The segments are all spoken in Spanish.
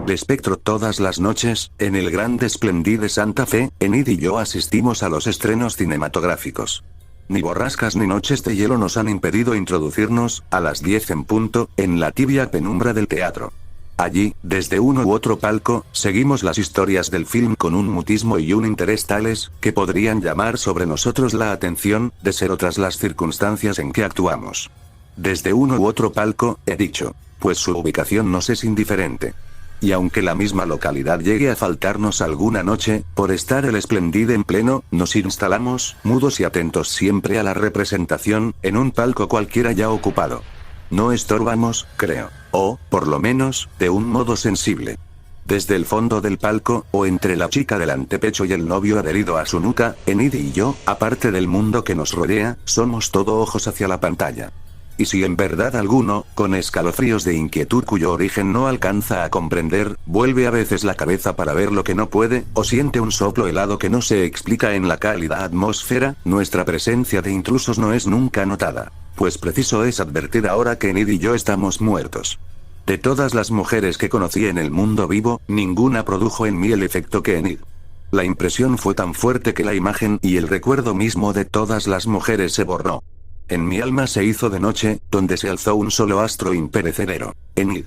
de espectro todas las noches, en el Grand Splendid de Santa Fe, Enid y yo asistimos a los estrenos cinematográficos. Ni borrascas ni noches de hielo nos han impedido introducirnos, a las 10 en punto, en la tibia penumbra del teatro. Allí, desde uno u otro palco, seguimos las historias del film con un mutismo y un interés tales, que podrían llamar sobre nosotros la atención, de ser otras las circunstancias en que actuamos. Desde uno u otro palco, he dicho, pues su ubicación nos es indiferente. Y aunque la misma localidad llegue a faltarnos alguna noche, por estar el Splendid en pleno, nos instalamos, mudos y atentos siempre a la representación, en un palco cualquiera ya ocupado. No estorbamos, creo. O, por lo menos, de un modo sensible. Desde el fondo del palco, o entre la chica del antepecho y el novio adherido a su nuca, Enid y yo, aparte del mundo que nos rodea, somos todo ojos hacia la pantalla. Y si en verdad alguno, con escalofríos de inquietud cuyo origen no alcanza a comprender, vuelve a veces la cabeza para ver lo que no puede, o siente un soplo helado que no se explica en la cálida atmósfera, nuestra presencia de intrusos no es nunca notada. Pues preciso es advertir ahora que Enid y yo estamos muertos. De todas las mujeres que conocí en el mundo vivo, ninguna produjo en mí el efecto que Enid. La impresión fue tan fuerte que la imagen y el recuerdo mismo de todas las mujeres se borró. En mi alma se hizo de noche, donde se alzó un solo astro imperecedero, Enid.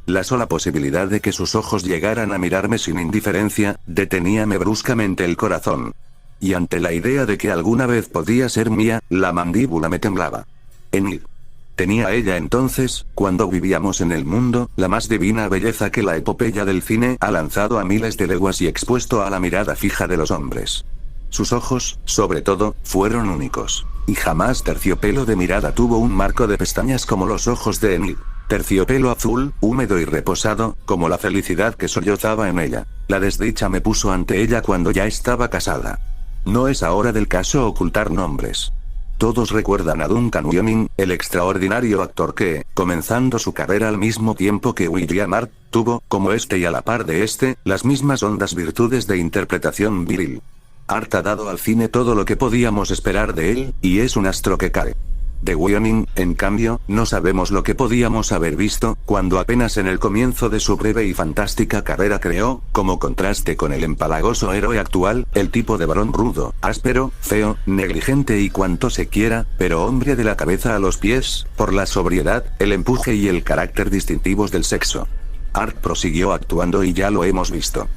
La sola posibilidad de que sus ojos llegaran a mirarme sin indiferencia, deteníame bruscamente el corazón. Y ante la idea de que alguna vez podía ser mía, la mandíbula me temblaba. Enid. Tenía ella entonces, cuando vivíamos en el mundo, la más divina belleza que la epopeya del cine ha lanzado a miles de leguas y expuesto a la mirada fija de los hombres. Sus ojos, sobre todo, fueron únicos. Y jamás terciopelo de mirada tuvo un marco de pestañas como los ojos de Enid. Terciopelo azul, húmedo y reposado, como la felicidad que sollozaba en ella. La desdicha me puso ante ella cuando ya estaba casada. No es ahora del caso ocultar nombres. Todos recuerdan a Duncan Wyoming, el extraordinario actor que, comenzando su carrera al mismo tiempo que William Hart, tuvo, como este y a la par de este, las mismas hondas virtudes de interpretación viril. Hart ha dado al cine todo lo que podíamos esperar de él, y es un astro que cae. De Wyoming, en cambio, no sabemos lo que podíamos haber visto, cuando apenas en el comienzo de su breve y fantástica carrera creó, como contraste con el empalagoso héroe actual, el tipo de varón rudo, áspero, feo, negligente y cuanto se quiera, pero hombre de la cabeza a los pies, por la sobriedad, el empuje y el carácter distintivos del sexo. Hart prosiguió actuando y ya lo hemos visto.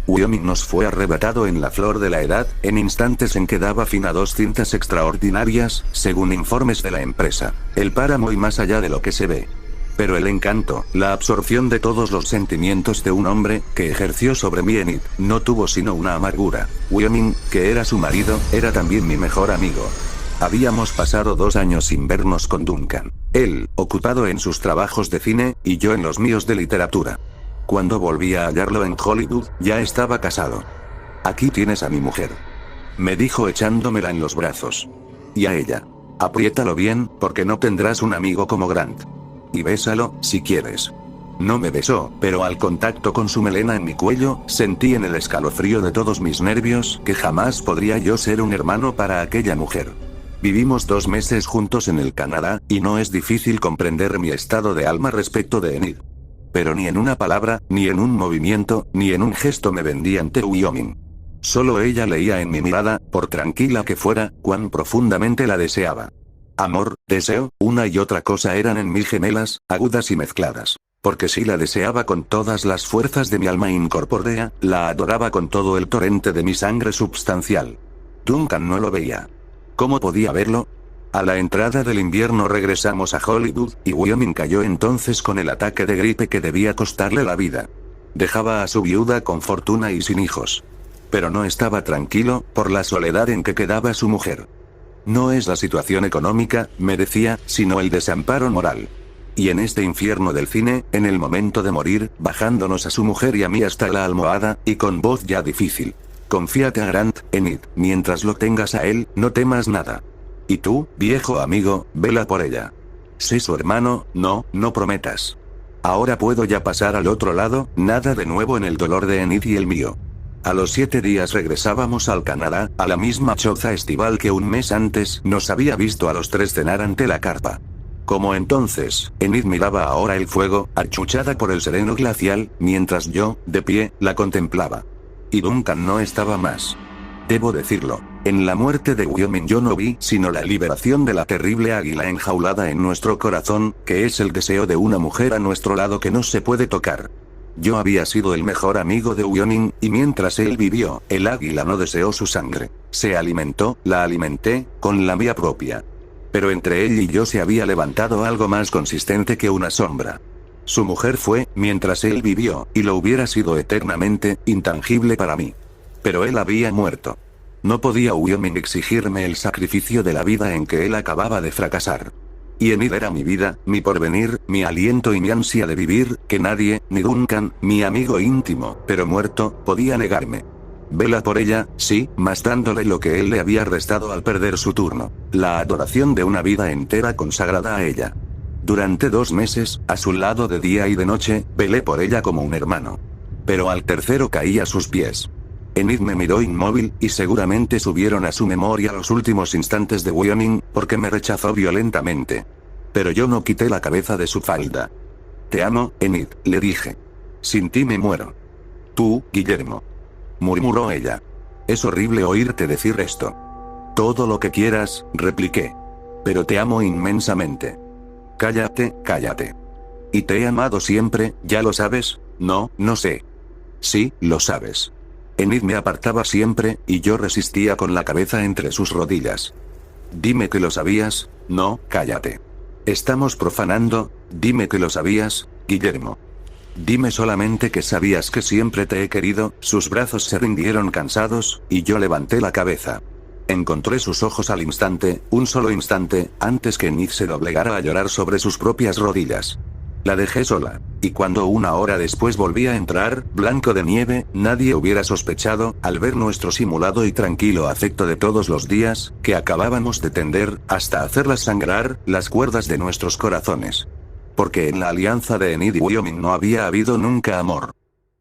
Wyoming nos fue arrebatado en la flor de la edad, en instantes en que daba fin a 2 cintas extraordinarias, según informes de la empresa. El páramo y más allá de lo que se ve. Pero el encanto, la absorción de todos los sentimientos de un hombre, que ejerció sobre mí Enid, no tuvo sino una amargura. Wyoming, que era su marido, era también mi mejor amigo. Habíamos pasado 2 años sin vernos con Duncan. Él, ocupado en sus trabajos de cine, y yo en los míos de literatura. Cuando volví a hallarlo en Hollywood, ya estaba casado. Aquí tienes a mi mujer. Me dijo echándomela en los brazos. Y a ella. Apriétalo bien, porque no tendrás un amigo como Grant. Y bésalo, si quieres. No me besó, pero al contacto con su melena en mi cuello, sentí en el escalofrío de todos mis nervios, que jamás podría yo ser un hermano para aquella mujer. Vivimos 2 meses juntos en el Canadá, y no es difícil comprender mi estado de alma respecto de Enid. Pero ni en una palabra, ni en un movimiento, ni en un gesto me vendí ante Wyoming. Solo ella leía en mi mirada, por tranquila que fuera, cuán profundamente la deseaba. Amor, deseo, una y otra cosa eran en mí gemelas, agudas y mezcladas. Porque si la deseaba con todas las fuerzas de mi alma incorpórea, la adoraba con todo el torrente de mi sangre substancial. Duncan no lo veía. ¿Cómo podía verlo? A la entrada del invierno regresamos a Hollywood, y Wyoming cayó entonces con el ataque de gripe que debía costarle la vida. Dejaba a su viuda con fortuna y sin hijos. Pero no estaba tranquilo, por la soledad en que quedaba su mujer. No es la situación económica, me decía, sino el desamparo moral. Y en este infierno del cine, en el momento de morir, bajándonos a su mujer y a mí hasta la almohada, y con voz ya difícil. Confíate a Grant, Enid, mientras lo tengas a él, no temas nada. Y tú, viejo amigo, vela por ella. Sé su hermano, no prometas. Ahora puedo ya pasar al otro lado, nada de nuevo en el dolor de Enid y el mío. A los 7 días regresábamos al Canadá, a la misma choza estival que un mes antes nos había visto a los 3 cenar ante la carpa. Como entonces, Enid miraba ahora el fuego, achuchada por el sereno glacial, mientras yo, de pie, la contemplaba. Y Duncan no estaba más. Debo decirlo, en la muerte de Wyoming yo no vi sino la liberación de la terrible águila enjaulada en nuestro corazón, que es el deseo de una mujer a nuestro lado que no se puede tocar. Yo había sido el mejor amigo de Wyoming, y mientras él vivió, el águila no deseó su sangre. Se alimentó, la alimenté, con la mía propia. Pero entre él y yo se había levantado algo más consistente que una sombra. Su mujer fue, mientras él vivió, y lo hubiera sido eternamente, intangible para mí. Pero él había muerto. No podía Wyoming exigirme el sacrificio de la vida en que él acababa de fracasar. Y Enid era mi vida, mi porvenir, mi aliento y mi ansia de vivir, que nadie, ni Duncan, mi amigo íntimo, pero muerto, podía negarme. Vela por ella, sí, mas dándole lo que él le había restado al perder su turno: la adoración de una vida entera consagrada a ella. Durante 2 meses, a su lado de día y de noche, velé por ella como un hermano. Pero al tercero caí a sus pies. Enid me miró inmóvil, y seguramente subieron a su memoria los últimos instantes de Wyoming, porque me rechazó violentamente. Pero yo no quité la cabeza de su falda. Te amo, Enid, le dije. Sin ti me muero. Tú, Guillermo. Murmuró ella. Es horrible oírte decir esto. Todo lo que quieras, repliqué. Pero te amo inmensamente. Cállate, cállate. Y te he amado siempre, ¿ya lo sabes? No, no sé. Sí, lo sabes. Enid me apartaba siempre, y yo resistía con la cabeza entre sus rodillas. Dime que lo sabías. No, cállate. Estamos profanando. Dime que lo sabías, Guillermo. Dime solamente que sabías que siempre te he querido. Sus brazos se rindieron cansados, y yo levanté la cabeza. Encontré sus ojos al instante, un solo instante, antes que Enid se doblegara a llorar sobre sus propias rodillas. La dejé sola, y cuando 1 hora después volví a entrar, blanco de nieve, nadie hubiera sospechado, al ver nuestro simulado y tranquilo afecto de todos los días, que acabábamos de tender, hasta hacerlas sangrar, las cuerdas de nuestros corazones. Porque en la alianza de Enid y Wyoming no había habido nunca amor.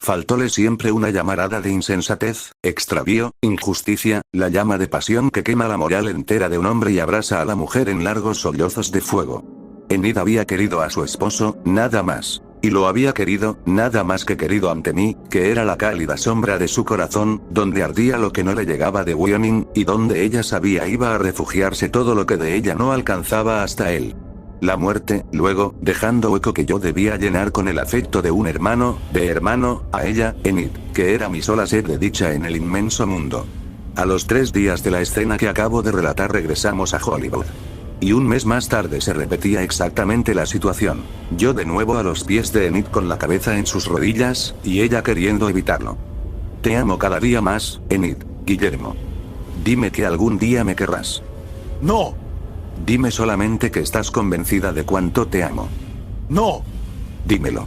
Faltóle siempre una llamarada de insensatez, extravío, injusticia, la llama de pasión que quema la moral entera de un hombre y abrasa a la mujer en largos sollozos de fuego. Enid había querido a su esposo, nada más. Y lo había querido, nada más que querido ante mí, que era la cálida sombra de su corazón, donde ardía lo que no le llegaba de Wyoming, y donde ella sabía iba a refugiarse todo lo que de ella no alcanzaba hasta él. La muerte, luego, dejando hueco que yo debía llenar con el afecto de un hermano, a ella, Enid, que era mi sola sed de dicha en el inmenso mundo. A los 3 días de la escena que acabo de relatar regresamos a Hollywood. Y un mes más tarde se repetía exactamente la situación. Yo de nuevo a los pies de Enid con la cabeza en sus rodillas, y ella queriendo evitarlo. Te amo cada día más, Enid, Guillermo. Dime que algún día me querrás. No. Dime solamente que estás convencida de cuánto te amo. No. Dímelo.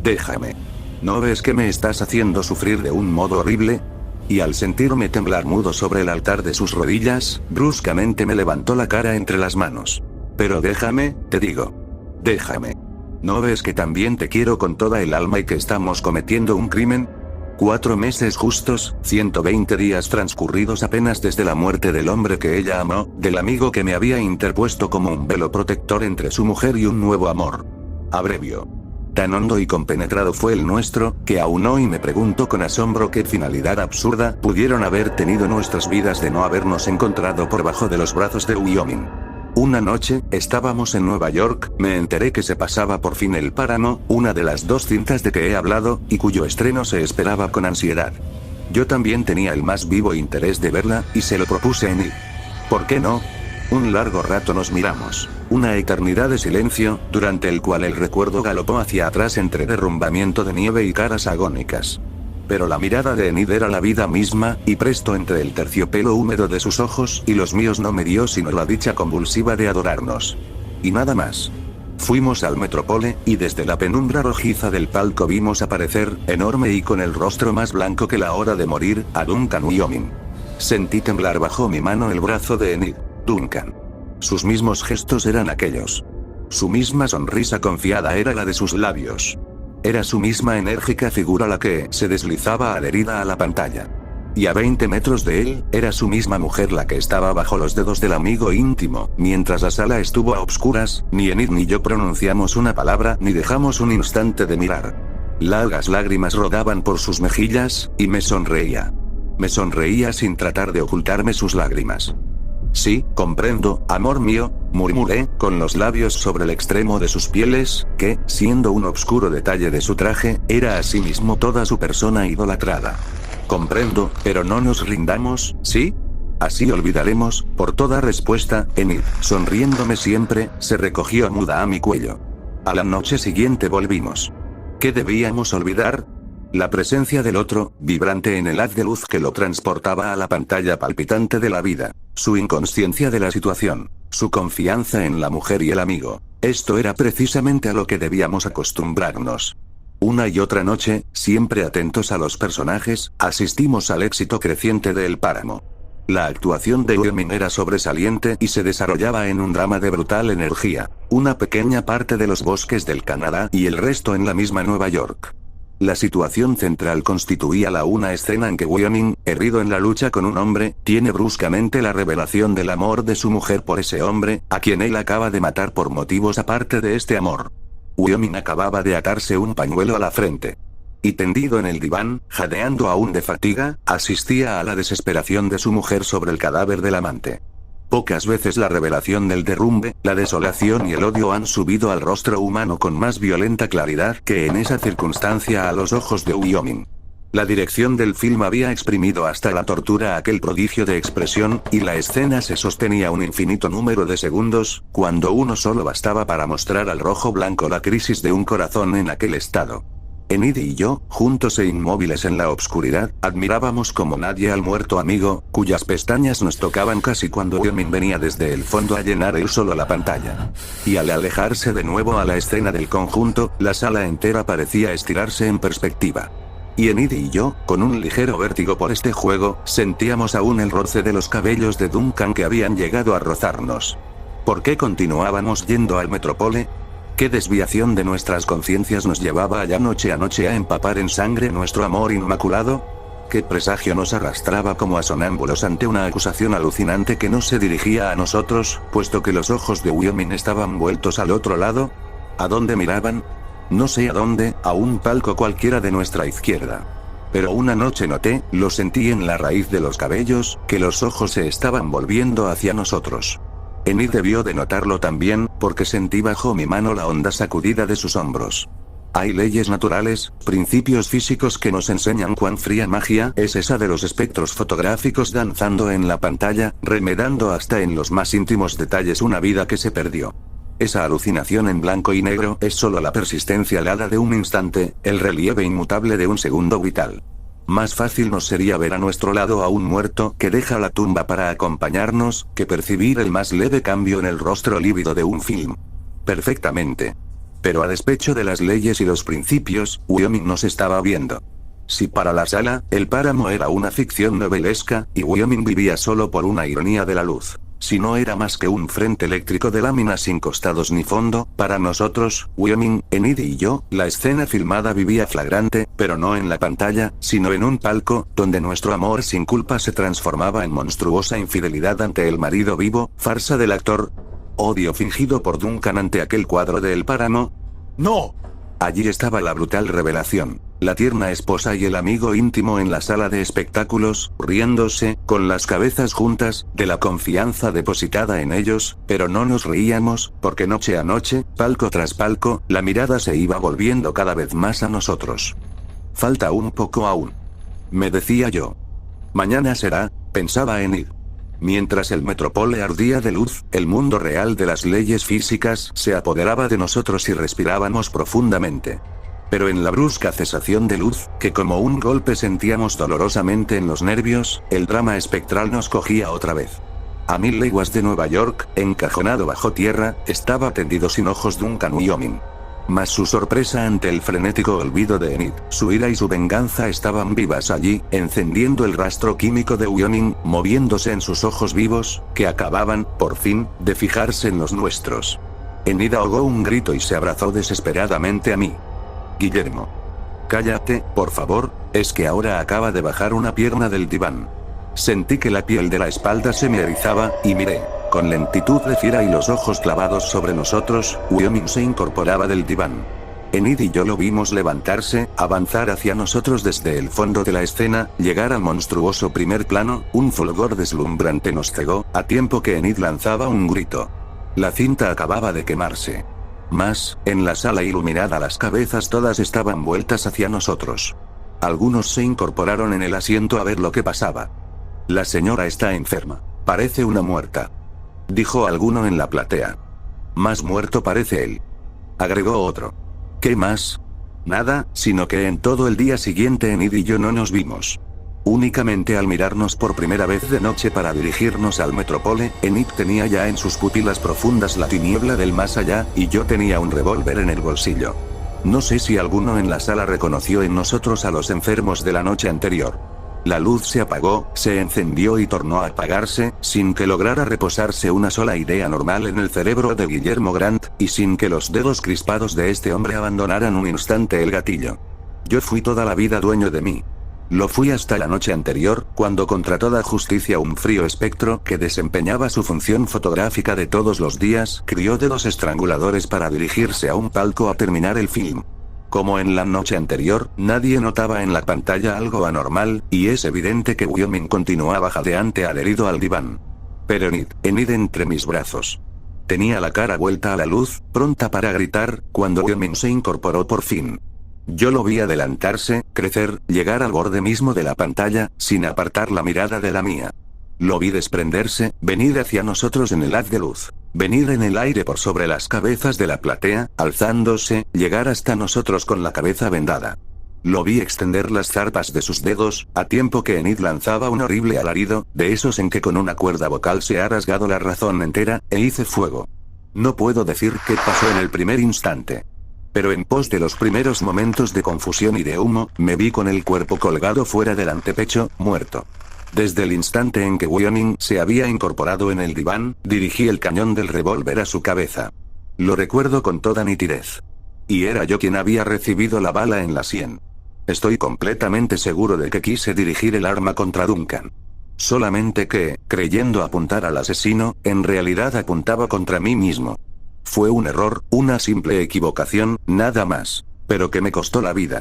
Déjame. ¿No ves que me estás haciendo sufrir de un modo horrible? Y al sentirme temblar mudo sobre el altar de sus rodillas, bruscamente me levantó la cara entre las manos. Pero déjame, te digo. Déjame. ¿No ves que también te quiero con toda el alma y que estamos cometiendo un crimen? 4 meses justos, 120 días transcurridos apenas desde la muerte del hombre que ella amó, del amigo que me había interpuesto como un velo protector entre su mujer y un nuevo amor. Abrevio. Tan hondo y compenetrado fue el nuestro, que aún hoy me pregunto con asombro qué finalidad absurda pudieron haber tenido nuestras vidas de no habernos encontrado por bajo de los brazos de Wyoming. Una noche, estábamos en Nueva York, me enteré que se pasaba por fin El Páramo, una de las 2 cintas de que he hablado, y cuyo estreno se esperaba con ansiedad. Yo también tenía el más vivo interés de verla, y se lo propuse a Enid. ¿Por qué no? Un largo rato nos miramos, una eternidad de silencio, durante el cual el recuerdo galopó hacia atrás entre derrumbamiento de nieve y caras agónicas. Pero la mirada de Enid era la vida misma, y presto entre el terciopelo húmedo de sus ojos y los míos no me dio sino la dicha convulsiva de adorarnos. Y nada más. Fuimos al Metropole, y desde la penumbra rojiza del palco vimos aparecer, enorme y con el rostro más blanco que la hora de morir, a Duncan Wyoming. Sentí temblar bajo mi mano el brazo de Enid. Duncan. Sus mismos gestos eran aquellos. Su misma sonrisa confiada era la de sus labios. Era su misma enérgica figura la que se deslizaba adherida a la pantalla. y a 20 metros de él, era su misma mujer la que estaba bajo los dedos del amigo íntimo. Mientras la sala estuvo a oscuras, ni Enid ni yo pronunciamos una palabra ni dejamos un instante de mirar. Largas lágrimas rodaban por sus mejillas, y me sonreía. Me sonreía sin tratar de ocultarme sus lágrimas. Sí, comprendo, amor mío, murmuré, con los labios sobre el extremo de sus pieles, que, siendo un obscuro detalle de su traje, era asimismo toda su persona idolatrada. Comprendo, pero no nos rindamos, ¿sí? Así olvidaremos, por toda respuesta, Enid, sonriéndome siempre, se recogió muda a mi cuello. A la noche siguiente volvimos. ¿Qué debíamos olvidar? La presencia del otro, vibrante en el haz de luz que lo transportaba a la pantalla palpitante de la vida, su inconsciencia de la situación, su confianza en la mujer y el amigo. Esto era precisamente a lo que debíamos acostumbrarnos. Una y otra noche, siempre atentos a los personajes, asistimos al éxito creciente de El Páramo. La actuación de Woo-min era sobresaliente y se desarrollaba en un drama de brutal energía, una pequeña parte de los bosques del Canadá y el resto en la misma Nueva York. La situación central constituía una escena en que Woo-min, herido en la lucha con un hombre, tiene bruscamente la revelación del amor de su mujer por ese hombre, a quien él acaba de matar por motivos aparte de este amor. Woo-min acababa de atarse un pañuelo a la frente. Y tendido en el diván, jadeando aún de fatiga, asistía a la desesperación de su mujer sobre el cadáver del amante. Pocas veces la revelación del derrumbe, la desolación y el odio han subido al rostro humano con más violenta claridad que en esa circunstancia a los ojos de Woo-min. La dirección del film había exprimido hasta la tortura aquel prodigio de expresión, y la escena se sostenía un infinito número de segundos, cuando uno solo bastaba para mostrar al rojo blanco la crisis de un corazón en aquel estado. Enid y yo, juntos e inmóviles en la obscuridad, admirábamos como nadie al muerto amigo, cuyas pestañas nos tocaban casi cuando Woo-min venía desde el fondo a llenar él solo la pantalla. Y al alejarse de nuevo a la escena del conjunto, la sala entera parecía estirarse en perspectiva. Y Enid y yo, con un ligero vértigo por este juego, sentíamos aún el roce de los cabellos de Duncan que habían llegado a rozarnos. ¿Por qué continuábamos yendo al Metropole? ¿Qué desviación de nuestras conciencias nos llevaba allá noche a noche a empapar en sangre nuestro amor inmaculado? ¿Qué presagio nos arrastraba como a sonámbulos ante una acusación alucinante que no se dirigía a nosotros, puesto que los ojos de Woo-min estaban vueltos al otro lado? ¿A dónde miraban? No sé a dónde, a un palco cualquiera de nuestra izquierda. Pero una noche noté, lo sentí en la raíz de los cabellos, que los ojos se estaban volviendo hacia nosotros. Enid debió de notarlo también, porque sentí bajo mi mano la honda sacudida de sus hombros. Hay leyes naturales, principios físicos que nos enseñan cuán fría magia es esa de los espectros fotográficos danzando en la pantalla, remedando hasta en los más íntimos detalles una vida que se perdió. Esa alucinación en blanco y negro es solo la persistencia alada de un instante, el relieve inmutable de un segundo vital. Más fácil nos sería ver a nuestro lado a un muerto que deja la tumba para acompañarnos, que percibir el más leve cambio en el rostro lívido de un film. Perfectamente. Pero a despecho de las leyes y los principios, Woo-min nos estaba viendo. Si para la sala, El Páramo era una ficción novelesca, y Woo-min vivía solo por una ironía de la luz. Si no era más que un frente eléctrico de láminas sin costados ni fondo, para nosotros, Woo-min, Enid y yo, la escena filmada vivía flagrante, pero no en la pantalla, sino en un palco, donde nuestro amor sin culpa se transformaba en monstruosa infidelidad ante el marido vivo, farsa del actor. Odio fingido por Duncan ante aquel cuadro de El Páramo. ¡No! Allí estaba la brutal revelación. La tierna esposa y el amigo íntimo en la sala de espectáculos, riéndose, con las cabezas juntas, de la confianza depositada en ellos, pero no nos reíamos, porque noche a noche, palco tras palco, la mirada se iba volviendo cada vez más a nosotros. Falta un poco aún. Me decía yo. Mañana será, pensaba Enid. Mientras el Metropole ardía de luz, el mundo real de las leyes físicas se apoderaba de nosotros y respirábamos profundamente. Pero en la brusca cesación de luz, que como un golpe sentíamos dolorosamente en los nervios, el drama espectral nos cogía otra vez. A 1000 leguas de Nueva York, encajonado bajo tierra, estaba tendido sin ojos Duncan Woo-min. Mas su sorpresa ante el frenético olvido de Enid, su ira y su venganza estaban vivas allí, encendiendo el rastro químico de Woo-min, moviéndose en sus ojos vivos, que acababan, por fin, de fijarse en los nuestros. Enid ahogó un grito y se abrazó desesperadamente a mí. Guillermo. Cállate, por favor, es que ahora acaba de bajar una pierna del diván. Sentí que la piel de la espalda se me erizaba, y miré. Con lentitud de fiera y los ojos clavados sobre nosotros, Wyoming se incorporaba del diván. Enid y yo lo vimos levantarse, avanzar hacia nosotros desde el fondo de la escena, llegar al monstruoso primer plano, un fulgor deslumbrante nos cegó, a tiempo que Enid lanzaba un grito. La cinta acababa de quemarse. Más, en la sala iluminada las cabezas todas estaban vueltas hacia nosotros. Algunos se incorporaron en el asiento a ver lo que pasaba. La señora está enferma. Parece una muerta. Dijo alguno en la platea. Más muerto parece él. Agregó otro. ¿Qué más? Nada, sino que en todo el día siguiente Enid y yo no nos vimos. Únicamente al mirarnos por primera vez de noche para dirigirnos al Metropole, Enid tenía ya en sus pupilas profundas la tiniebla del más allá, y yo tenía un revólver en el bolsillo. No sé si alguno en la sala reconoció en nosotros a los enfermos de la noche anterior. La luz se apagó, se encendió y tornó a apagarse, sin que lograra reposarse una sola idea normal en el cerebro de Guillermo Grant, y sin que los dedos crispados de este hombre abandonaran un instante el gatillo. Yo fui toda la vida dueño de mí. Lo fui hasta la noche anterior, cuando contra toda justicia un frío espectro que desempeñaba su función fotográfica de todos los días crió dedos estranguladores para dirigirse a un palco a terminar el film. Como en la noche anterior, nadie notaba en la pantalla algo anormal, y es evidente que Wyoming continuaba jadeante adherido al diván. Pero Enid entre mis brazos. Tenía la cara vuelta a la luz, pronta para gritar, cuando Wyoming se incorporó por fin. Yo lo vi adelantarse, crecer, llegar al borde mismo de la pantalla, sin apartar la mirada de la mía. Lo vi desprenderse, venir hacia nosotros en el haz de luz. Venir en el aire por sobre las cabezas de la platea, alzándose, llegar hasta nosotros con la cabeza vendada. Lo vi extender las zarpas de sus dedos, a tiempo que Enid lanzaba un horrible alarido, de esos en que con una cuerda vocal se ha rasgado la razón entera, e hice fuego. No puedo decir qué pasó en el primer instante. Pero en pos de los primeros momentos de confusión y de humo, me vi con el cuerpo colgado fuera del antepecho, muerto. Desde el instante en que Wyoming se había incorporado en el diván, dirigí el cañón del revólver a su cabeza. Lo recuerdo con toda nitidez. Y era yo quien había recibido la bala en la sien. Estoy completamente seguro de que quise dirigir el arma contra Duncan. Solamente que, creyendo apuntar al asesino, en realidad apuntaba contra mí mismo. Fue un error, una simple equivocación, nada más. Pero que me costó la vida.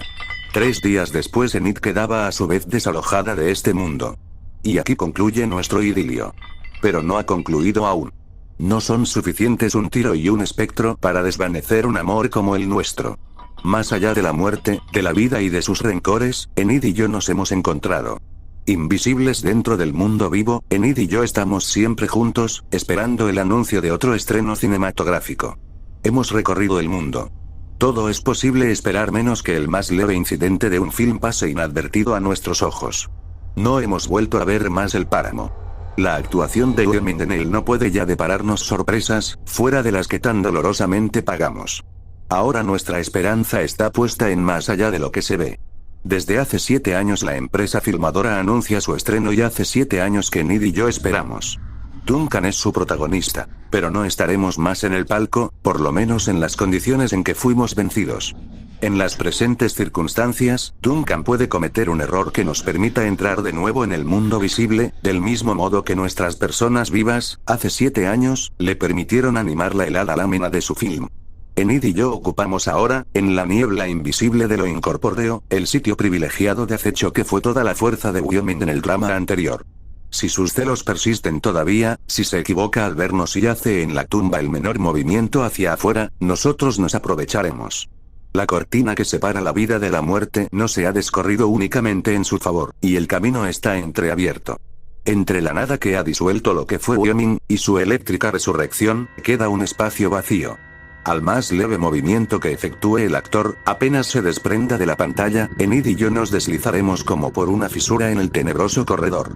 3 días después Enid quedaba a su vez desalojada de este mundo. Y aquí concluye nuestro idilio. Pero no ha concluido aún. No son suficientes un tiro y un espectro para desvanecer un amor como el nuestro. Más allá de la muerte, de la vida y de sus rencores, Enid y yo nos hemos encontrado. Invisibles dentro del mundo vivo, Enid y yo estamos siempre juntos, esperando el anuncio de otro estreno cinematográfico. Hemos recorrido el mundo. Todo es posible esperar menos que el más leve incidente de un film pase inadvertido a nuestros ojos. No hemos vuelto a ver más el páramo. La actuación de Wyoming en él no puede ya depararnos sorpresas, fuera de las que tan dolorosamente pagamos. Ahora nuestra esperanza está puesta en más allá de lo que se ve. Desde hace 7 años la empresa filmadora anuncia su estreno y hace 7 años que Enid y yo esperamos. Duncan es su protagonista, pero no estaremos más en el palco, por lo menos en las condiciones en que fuimos vencidos. En las presentes circunstancias, Duncan puede cometer un error que nos permita entrar de nuevo en el mundo visible, del mismo modo que nuestras personas vivas, hace 7 años, le permitieron animar la helada lámina de su film. Enid y yo ocupamos ahora, en la niebla invisible de lo incorpóreo, el sitio privilegiado de acecho que fue toda la fuerza de Wyoming en el drama anterior. Si sus celos persisten todavía, si se equivoca al vernos y hace en la tumba el menor movimiento hacia afuera, nosotros nos aprovecharemos. La cortina que separa la vida de la muerte no se ha descorrido únicamente en su favor, y el camino está entreabierto. Entre la nada que ha disuelto lo que fue Wyoming, y su eléctrica resurrección, queda un espacio vacío. Al más leve movimiento que efectúe el actor, apenas se desprenda de la pantalla, Enid y yo nos deslizaremos como por una fisura en el tenebroso corredor.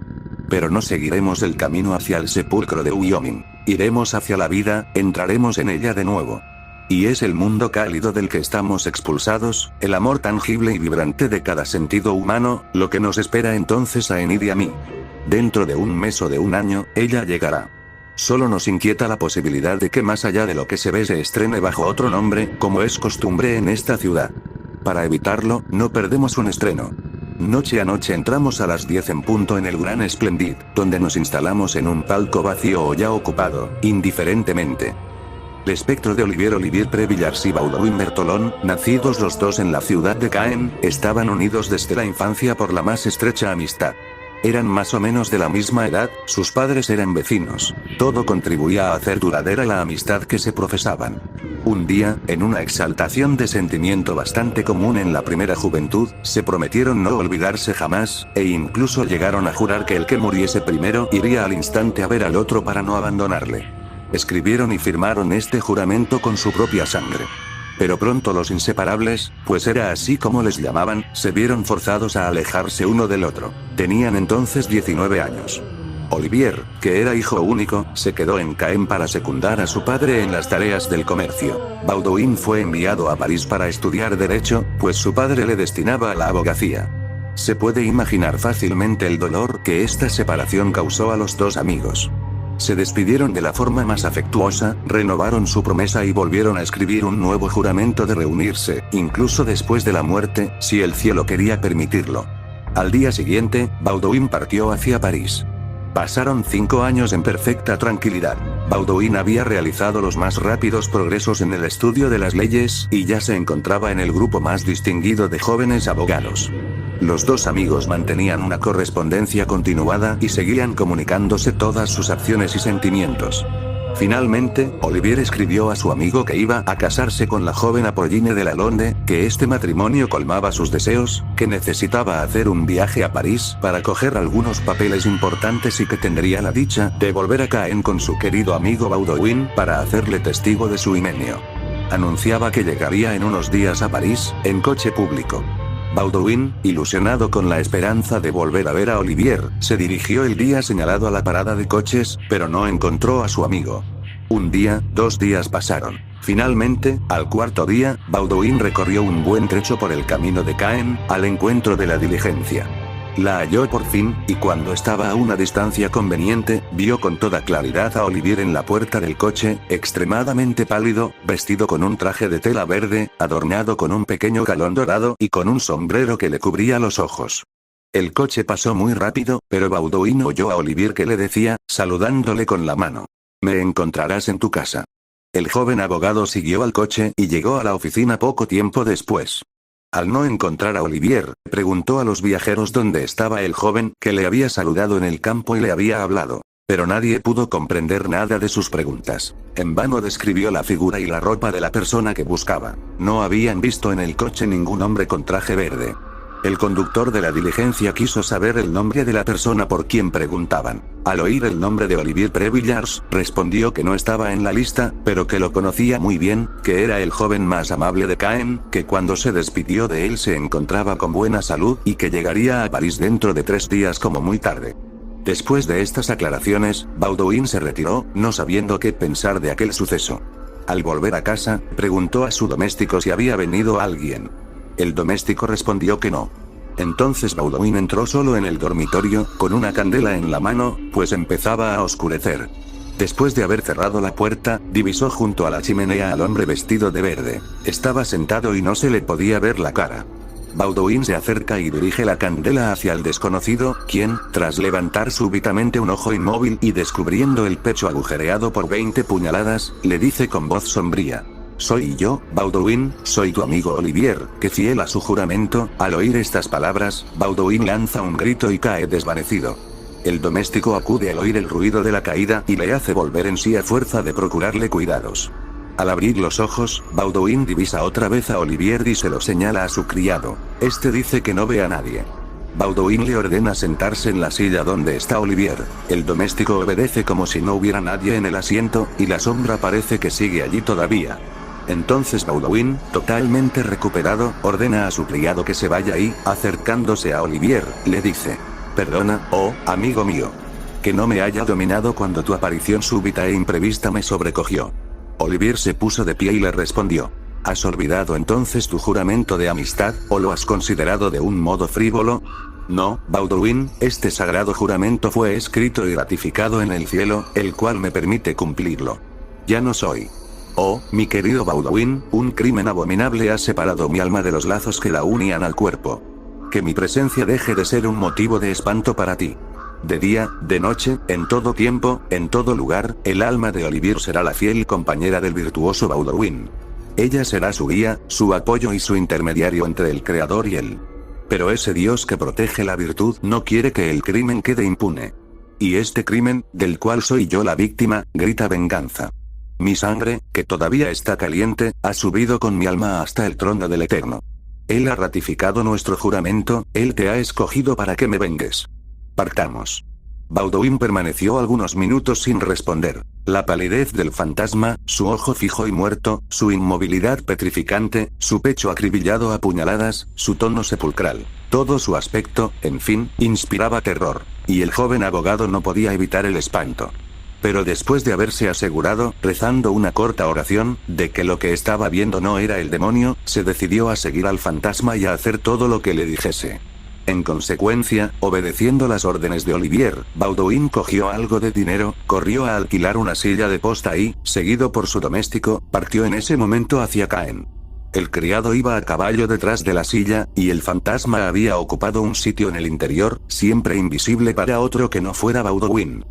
Pero no seguiremos el camino hacia el sepulcro de Wyoming. Iremos hacia la vida, entraremos en ella de nuevo. Y es el mundo cálido del que estamos expulsados, el amor tangible y vibrante de cada sentido humano, lo que nos espera entonces a Enid y a mí. Dentro de un mes o de un año, ella llegará. Solo nos inquieta la posibilidad de que más allá de lo que se ve se estrene bajo otro nombre, como es costumbre en esta ciudad. para evitarlo, no perdemos un estreno. Noche a noche entramos a las 10 en punto en el Gran Splendid, donde nos instalamos en un palco vacío o ya ocupado, indiferentemente. El espectro de Olivier Previllars y Baudouin Bertolón, nacidos los dos en la ciudad de Caen, estaban unidos desde la infancia por la más estrecha amistad. Eran más o menos de la misma edad, sus padres eran vecinos. Todo contribuía a hacer duradera la amistad que se profesaban. Un día, en una exaltación de sentimiento bastante común en la primera juventud, se prometieron no olvidarse jamás, e incluso llegaron a jurar que el que muriese primero iría al instante a ver al otro para no abandonarle. Escribieron y firmaron este juramento con su propia sangre. Pero pronto los inseparables, pues era así como les llamaban, se vieron forzados a alejarse uno del otro. Tenían entonces 19 años. Olivier, que era hijo único, se quedó en Caen para secundar a su padre en las tareas del comercio. Baudouin fue enviado a París para estudiar Derecho, pues su padre le destinaba a la abogacía. Se puede imaginar fácilmente el dolor que esta separación causó a los dos amigos. Se despidieron de la forma más afectuosa, renovaron su promesa y volvieron a escribir un nuevo juramento de reunirse, incluso después de la muerte, si el cielo quería permitirlo. Al día siguiente, Baudouin partió hacia París. Pasaron 5 años en perfecta tranquilidad. Baudouin había realizado los más rápidos progresos en el estudio de las leyes, y ya se encontraba en el grupo más distinguido de jóvenes abogados. Los dos amigos mantenían una correspondencia continuada y seguían comunicándose todas sus acciones y sentimientos. Finalmente, Olivier escribió a su amigo que iba a casarse con la joven Apolline de Lalonde, que este matrimonio colmaba sus deseos, que necesitaba hacer un viaje a París para coger algunos papeles importantes y que tendría la dicha de volver a Caen con su querido amigo Baudouin para hacerle testigo de su himenio. Anunciaba que llegaría en unos días a París, en coche público. Baudouin, ilusionado con la esperanza de volver a ver a Olivier, se dirigió el día señalado a la parada de coches, pero no encontró a su amigo. Un día, 2 días pasaron. Finalmente, al cuarto día, Baudouin recorrió un buen trecho por el camino de Caen, al encuentro de la diligencia. La halló por fin, y cuando estaba a una distancia conveniente, vio con toda claridad a Olivier en la puerta del coche, extremadamente pálido, vestido con un traje de tela verde, adornado con un pequeño galón dorado y con un sombrero que le cubría los ojos. El coche pasó muy rápido, pero Baudouin oyó a Olivier que le decía, saludándole con la mano: «Me encontrarás en tu casa». El joven abogado siguió al coche y llegó a la oficina poco tiempo después. Al no encontrar a Olivier, preguntó a los viajeros dónde estaba el joven que le había saludado en el campo y le había hablado. Pero nadie pudo comprender nada de sus preguntas. En vano describió la figura y la ropa de la persona que buscaba. No habían visto en el coche ningún hombre con traje verde. El conductor de la diligencia quiso saber el nombre de la persona por quien preguntaban. Al oír el nombre de Olivier Previllars, respondió que no estaba en la lista, pero que lo conocía muy bien, que era el joven más amable de Caen, que cuando se despidió de él se encontraba con buena salud, y que llegaría a París dentro de 3 días como muy tarde. Después de estas aclaraciones, Baudouin se retiró, no sabiendo qué pensar de aquel suceso. Al volver a casa, preguntó a su doméstico si había venido alguien. El doméstico respondió que no. Entonces Baudouin entró solo en el dormitorio, con una candela en la mano, pues empezaba a oscurecer. Después de haber cerrado la puerta, divisó junto a la chimenea al hombre vestido de verde. Estaba sentado y no se le podía ver la cara. Baudouin se acerca y dirige la candela hacia el desconocido, quien, tras levantar súbitamente un ojo inmóvil y descubriendo el pecho agujereado por 20 puñaladas, le dice con voz sombría: «Soy yo, Baudouin, soy tu amigo Olivier», que fiel a su juramento, al oír estas palabras, Baudouin lanza un grito y cae desvanecido. El doméstico acude al oír el ruido de la caída y le hace volver en sí a fuerza de procurarle cuidados. Al abrir los ojos, Baudouin divisa otra vez a Olivier y se lo señala a su criado. Este dice que no ve a nadie. Baudouin le ordena sentarse en la silla donde está Olivier. El doméstico obedece como si no hubiera nadie en el asiento, y la sombra parece que sigue allí todavía. Entonces Baudouin, totalmente recuperado, ordena a su criado que se vaya y, acercándose a Olivier, le dice: «Perdona, oh, amigo mío, que no me haya dominado cuando tu aparición súbita e imprevista me sobrecogió». Olivier se puso de pie y le respondió: «¿Has olvidado entonces tu juramento de amistad, o lo has considerado de un modo frívolo?». «No, Baudouin, este sagrado juramento fue escrito y ratificado en el cielo, el cual me permite cumplirlo. Ya no soy Oh, mi querido Baudouin, un crimen abominable ha separado mi alma de los lazos que la unían al cuerpo. Que mi presencia deje de ser un motivo de espanto para ti. De día, de noche, en todo tiempo, en todo lugar, el alma de Olivier será la fiel compañera del virtuoso Baudouin. Ella será su guía, su apoyo y su intermediario entre el Creador y él. Pero ese Dios que protege la virtud no quiere que el crimen quede impune. Y este crimen, del cual soy yo la víctima, grita venganza. Mi sangre, que todavía está caliente, ha subido con mi alma hasta el trono del Eterno. Él ha ratificado nuestro juramento, él te ha escogido para que me vengues. Partamos. Baudouin permaneció algunos minutos sin responder. La palidez del fantasma, su ojo fijo y muerto, su inmovilidad petrificante, su pecho acribillado a puñaladas, su tono sepulcral. Todo su aspecto, en fin, inspiraba terror. Y el joven abogado no podía evitar el espanto. Pero después de haberse asegurado, rezando una corta oración, de que lo que estaba viendo no era el demonio, se decidió a seguir al fantasma y a hacer todo lo que le dijese. En consecuencia, obedeciendo las órdenes de Olivier, Baudouin cogió algo de dinero, corrió a alquilar una silla de posta y, seguido por su doméstico, partió en ese momento hacia Caen. El criado iba a caballo detrás de la silla, y el fantasma había ocupado un sitio en el interior, siempre invisible para otro que no fuera Baudouin.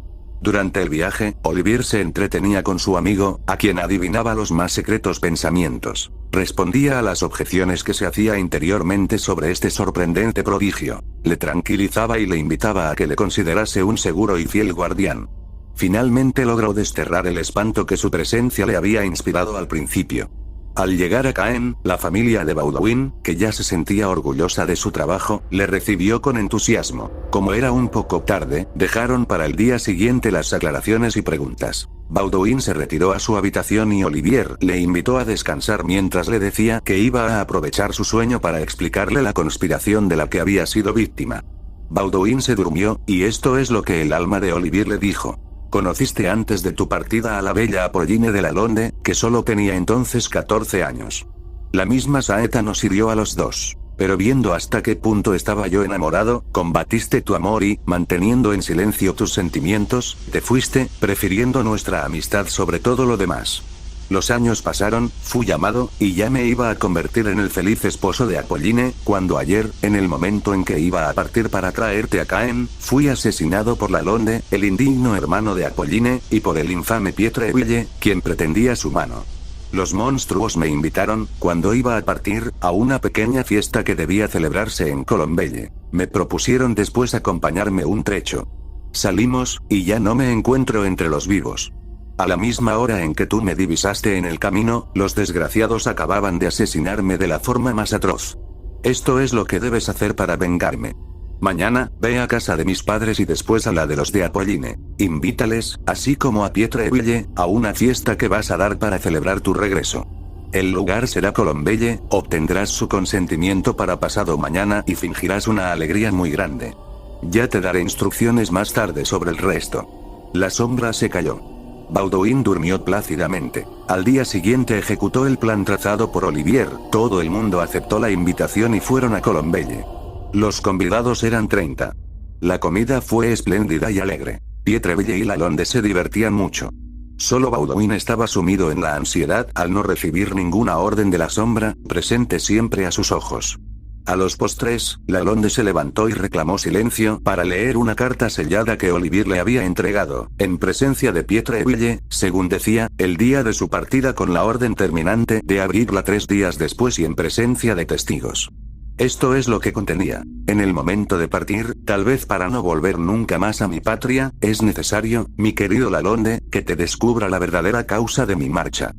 Durante el viaje, Olivier se entretenía con su amigo, a quien adivinaba los más secretos pensamientos. Respondía a las objeciones que se hacía interiormente sobre este sorprendente prodigio. Le tranquilizaba y le invitaba a que le considerase un seguro y fiel guardián. Finalmente logró desterrar el espanto que su presencia le había inspirado al principio. Al llegar a Caen, la familia de Baudouin, que ya se sentía orgullosa de su trabajo, le recibió con entusiasmo. Como era un poco tarde, dejaron para el día siguiente las aclaraciones y preguntas. Baudouin se retiró a su habitación y Olivier le invitó a descansar mientras le decía que iba a aprovechar su sueño para explicarle la conspiración de la que había sido víctima. Baudouin se durmió, y esto es lo que el alma de Olivier le dijo. Conociste antes de tu partida a la bella Apolline de Lalonde, que solo tenía entonces 14 años. La misma saeta nos hirió a los dos. Pero viendo hasta qué punto estaba yo enamorado, combatiste tu amor y, manteniendo en silencio tus sentimientos, te fuiste, prefiriendo nuestra amistad sobre todo lo demás. Los años pasaron, fui llamado, y ya me iba a convertir en el feliz esposo de Apolline, cuando ayer, en el momento en que iba a partir para traerte a Caen, fui asesinado por Lalonde, el indigno hermano de Apolline, y por el infame Pietreville, quien pretendía su mano. Los monstruos me invitaron, cuando iba a partir, a una pequeña fiesta que debía celebrarse en Colombelle. Me propusieron después acompañarme un trecho. Salimos, y ya no me encuentro entre los vivos. A la misma hora en que tú me divisaste en el camino, los desgraciados acababan de asesinarme de la forma más atroz. Esto es lo que debes hacer para vengarme. Mañana, ve a casa de mis padres y después a la de los de Apolline. Invítales, así como a Pietreville, a una fiesta que vas a dar para celebrar tu regreso. El lugar será Colombelle, obtendrás su consentimiento para pasado mañana y fingirás una alegría muy grande. Ya te daré instrucciones más tarde sobre el resto. La sombra se cayó. Baudouin durmió plácidamente. Al día siguiente ejecutó el plan trazado por Olivier, todo el mundo aceptó la invitación y fueron a Colombelle. Los convidados eran 30. La comida fue espléndida y alegre. Pietreville y Lalonde se divertían mucho. Solo Baudouin estaba sumido en la ansiedad al no recibir ninguna orden de la sombra, presente siempre a sus ojos. A los postres, Lalonde se levantó y reclamó silencio para leer una carta sellada que Olivier le había entregado, en presencia de Pietreville, según decía, el día de su partida con la orden terminante de abrirla 3 días después y en presencia de testigos. Esto es lo que contenía. En el momento de partir, tal vez para no volver nunca más a mi patria, es necesario, mi querido Lalonde, que te descubra la verdadera causa de mi marcha.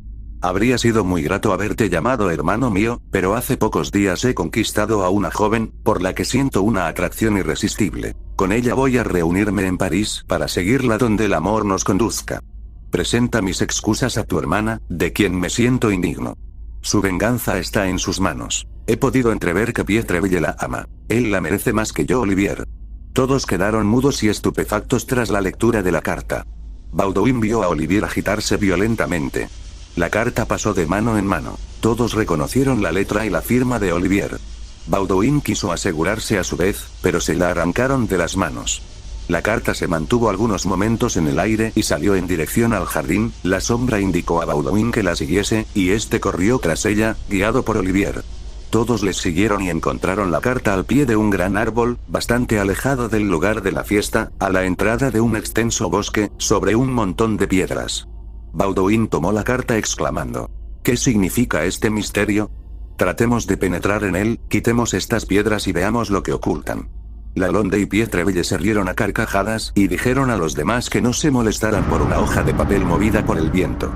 Habría sido muy grato haberte llamado hermano mío, pero hace pocos días he conquistado a una joven, por la que siento una atracción irresistible. Con ella voy a reunirme en París para seguirla donde el amor nos conduzca. Presenta mis excusas a tu hermana, de quien me siento indigno. Su venganza está en sus manos. He podido entrever que Pietreville la ama. Él la merece más que yo, Olivier. Todos quedaron mudos y estupefactos tras la lectura de la carta. Baudouin vio a Olivier agitarse violentamente. La carta pasó de mano en mano. Todos reconocieron la letra y la firma de Olivier. Baudouin quiso asegurarse a su vez, pero se la arrancaron de las manos. La carta se mantuvo algunos momentos en el aire y salió en dirección al jardín. La sombra indicó a Baudouin que la siguiese, y este corrió tras ella, guiado por Olivier. Todos les siguieron y encontraron la carta al pie de un gran árbol, bastante alejado del lugar de la fiesta, a la entrada de un extenso bosque, sobre un montón de piedras. Baudouin tomó la carta exclamando: ¿qué significa este misterio? Tratemos de penetrar en él, quitemos estas piedras y veamos lo que ocultan. Lalonde y Pietreville se rieron a carcajadas, y dijeron a los demás que no se molestaran por una hoja de papel movida por el viento.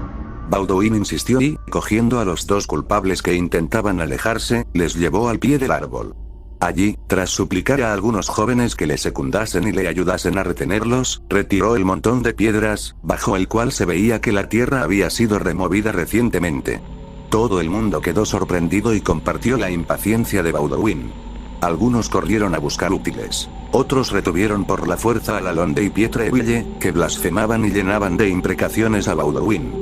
Baudouin insistió y, cogiendo a los dos culpables que intentaban alejarse, les llevó al pie del árbol. Allí, tras suplicar a algunos jóvenes que le secundasen y le ayudasen a retenerlos, retiró el montón de piedras, bajo el cual se veía que la tierra había sido removida recientemente. Todo el mundo quedó sorprendido y compartió la impaciencia de Baudouin. Algunos corrieron a buscar útiles. Otros retuvieron por la fuerza a Lalonde y Pietreville, que blasfemaban y llenaban de imprecaciones a Baudouin.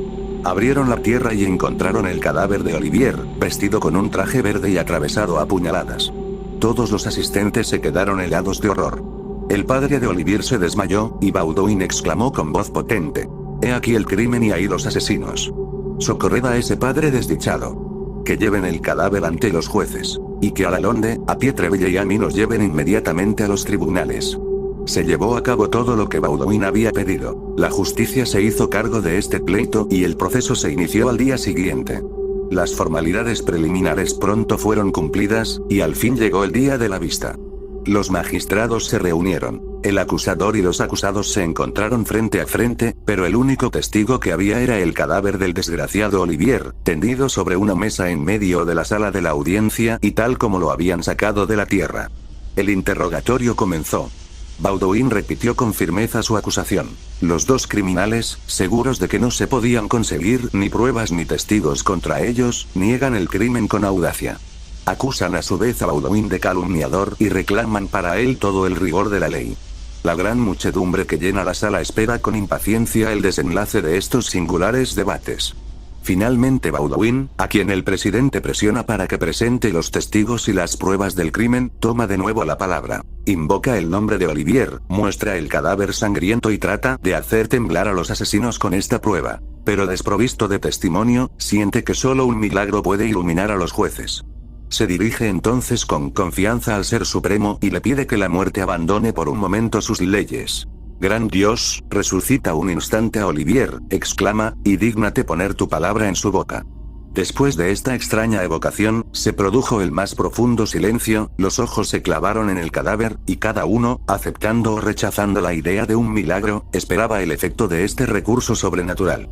Abrieron la tierra y encontraron el cadáver de Olivier, vestido con un traje verde y atravesado a puñaladas. Todos los asistentes se quedaron helados de horror. El padre de Olivier se desmayó, y Baudouin exclamó con voz potente: «He aquí el crimen y ahí los asesinos. Socorred a ese padre desdichado. Que lleven el cadáver ante los jueces. Y que a Lalonde, a Pietreville y a mí nos lleven inmediatamente a los tribunales». Se llevó a cabo todo lo que Baudouin había pedido. La justicia se hizo cargo de este pleito y el proceso se inició al día siguiente. Las formalidades preliminares pronto fueron cumplidas, y al fin llegó el día de la vista. Los magistrados se reunieron. El acusador y los acusados se encontraron frente a frente, pero el único testigo que había era el cadáver del desgraciado Olivier, tendido sobre una mesa en medio de la sala de la audiencia y tal como lo habían sacado de la tierra. El interrogatorio comenzó. Baudouin repitió con firmeza su acusación. Los dos criminales, seguros de que no se podían conseguir ni pruebas ni testigos contra ellos, niegan el crimen con audacia. Acusan a su vez a Baudouin de calumniador y reclaman para él todo el rigor de la ley. La gran muchedumbre que llena la sala espera con impaciencia el desenlace de estos singulares debates. Finalmente Baudouin, a quien el presidente presiona para que presente los testigos y las pruebas del crimen, toma de nuevo la palabra. Invoca el nombre de Olivier, muestra el cadáver sangriento y trata de hacer temblar a los asesinos con esta prueba. Pero desprovisto de testimonio, siente que solo un milagro puede iluminar a los jueces. Se dirige entonces con confianza al Ser Supremo y le pide que la muerte abandone por un momento sus leyes. «Gran Dios, resucita un instante a Olivier», exclama, «y dígnate poner tu palabra en su boca». Después de esta extraña evocación, se produjo el más profundo silencio, los ojos se clavaron en el cadáver, y cada uno, aceptando o rechazando la idea de un milagro, esperaba el efecto de este recurso sobrenatural.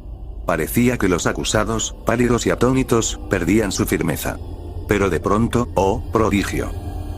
Parecía que los acusados, pálidos y atónitos, perdían su firmeza. Pero de pronto, ¡oh, prodigio!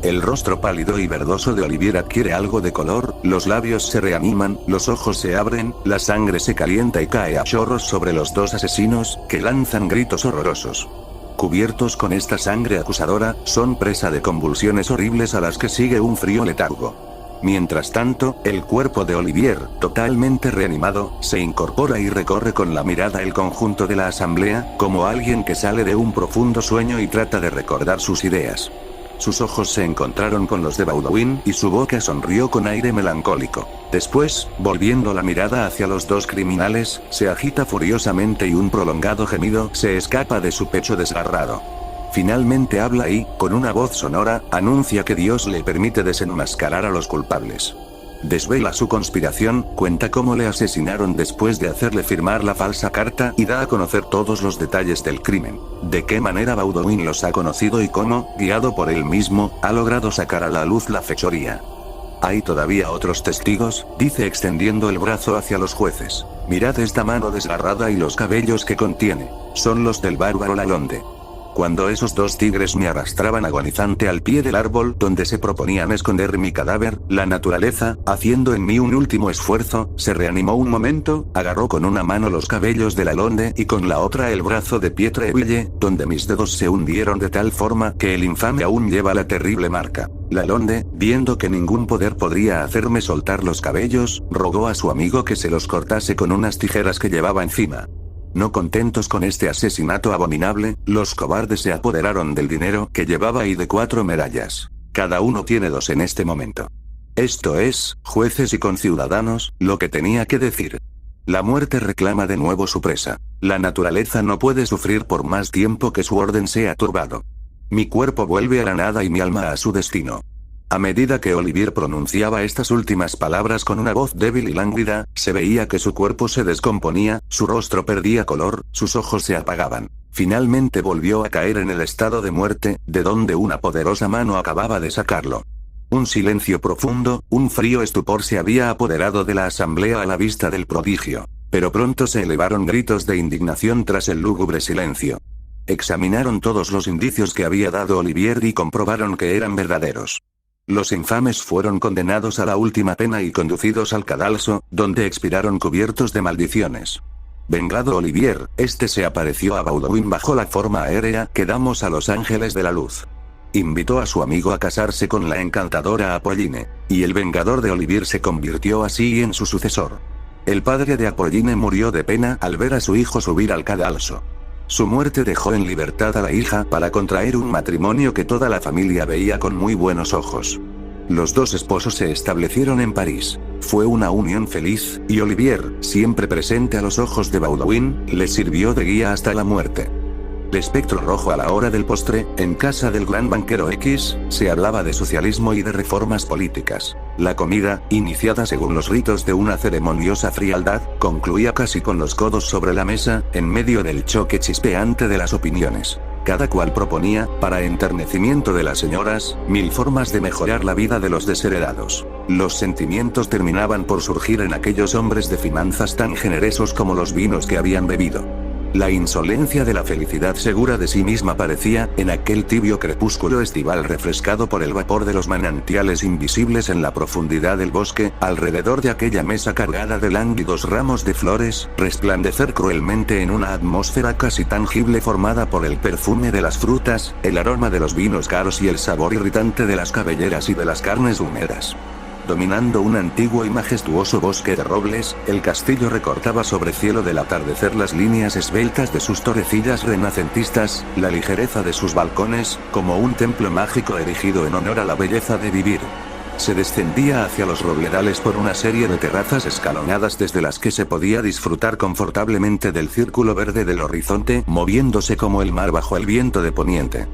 El rostro pálido y verdoso de Olivier adquiere algo de color, los labios se reaniman, los ojos se abren, la sangre se calienta y cae a chorros sobre los dos asesinos, que lanzan gritos horrorosos. Cubiertos con esta sangre acusadora, son presa de convulsiones horribles a las que sigue un frío letargo. Mientras tanto, el cuerpo de Olivier, totalmente reanimado, se incorpora y recorre con la mirada el conjunto de la asamblea, como alguien que sale de un profundo sueño y trata de recordar sus ideas. Sus ojos se encontraron con los de Baudouin y su boca sonrió con aire melancólico. Después, volviendo la mirada hacia los dos criminales, se agita furiosamente y un prolongado gemido se escapa de su pecho desgarrado. Finalmente habla y, con una voz sonora, anuncia que Dios le permite desenmascarar a los culpables. Desvela su conspiración, cuenta cómo le asesinaron después de hacerle firmar la falsa carta y da a conocer todos los detalles del crimen. De qué manera Baudouin los ha conocido y cómo, guiado por él mismo, ha logrado sacar a la luz la fechoría. «Hay todavía otros testigos», dice extendiendo el brazo hacia los jueces. «Mirad esta mano desgarrada y los cabellos que contiene. Son los del bárbaro Lalonde. Cuando esos dos tigres me arrastraban agonizante al pie del árbol donde se proponían esconder mi cadáver, la naturaleza, haciendo en mí un último esfuerzo, se reanimó un momento, agarró con una mano los cabellos de Lalonde y con la otra el brazo de Pietreville, donde mis dedos se hundieron de tal forma que el infame aún lleva la terrible marca. Lalonde, viendo que ningún poder podría hacerme soltar los cabellos, rogó a su amigo que se los cortase con unas tijeras que llevaba encima. No contentos con este asesinato abominable, los cobardes se apoderaron del dinero que llevaba y de 4 medallas. Cada uno tiene 2 en este momento. Esto es, jueces y conciudadanos, lo que tenía que decir. La muerte reclama de nuevo su presa. La naturaleza no puede sufrir por más tiempo que su orden sea turbado. Mi cuerpo vuelve a la nada y mi alma a su destino. A medida que Olivier pronunciaba estas últimas palabras con una voz débil y lánguida, se veía que su cuerpo se descomponía, su rostro perdía color, sus ojos se apagaban. Finalmente volvió a caer en el estado de muerte, de donde una poderosa mano acababa de sacarlo. Un silencio profundo, un frío estupor se había apoderado de la asamblea a la vista del prodigio. Pero pronto se elevaron gritos de indignación tras el lúgubre silencio. Examinaron todos los indicios que había dado Olivier y comprobaron que eran verdaderos. Los infames fueron condenados a la última pena y conducidos al cadalso, donde expiraron cubiertos de maldiciones. Vengado Olivier, este se apareció a Baudouin bajo la forma aérea que damos a los ángeles de la luz. Invitó a su amigo a casarse con la encantadora Apolline, y el vengador de Olivier se convirtió así en su sucesor. El padre de Apolline murió de pena al ver a su hijo subir al cadalso. Su muerte dejó en libertad a la hija para contraer un matrimonio que toda la familia veía con muy buenos ojos. Los dos esposos se establecieron en París. Fue una unión feliz, y Olivier, siempre presente a los ojos de Baudouin, le sirvió de guía hasta la muerte. El espectro rojo a la hora del postre, en casa del gran banquero X, se hablaba de socialismo y de reformas políticas. La comida, iniciada según los ritos de una ceremoniosa frialdad, concluía casi con los codos sobre la mesa, en medio del choque chispeante de las opiniones. Cada cual proponía, para enternecimiento de las señoras, 1000 formas de mejorar la vida de los desheredados. Los sentimientos terminaban por surgir en aquellos hombres de finanzas tan generosos como los vinos que habían bebido. La insolencia de la felicidad segura de sí misma parecía, en aquel tibio crepúsculo estival refrescado por el vapor de los manantiales invisibles en la profundidad del bosque, alrededor de aquella mesa cargada de lánguidos ramos de flores, resplandecer cruelmente en una atmósfera casi tangible formada por el perfume de las frutas, el aroma de los vinos caros y el sabor irritante de las cabelleras y de las carnes húmedas. Dominando un antiguo y majestuoso bosque de robles, el castillo recortaba sobre cielo del atardecer las líneas esbeltas de sus torrecillas renacentistas, la ligereza de sus balcones, como un templo mágico erigido en honor a la belleza de vivir. Se descendía hacia los robledales por una serie de terrazas escalonadas desde las que se podía disfrutar confortablemente del círculo verde del horizonte, moviéndose como el mar bajo el viento de poniente.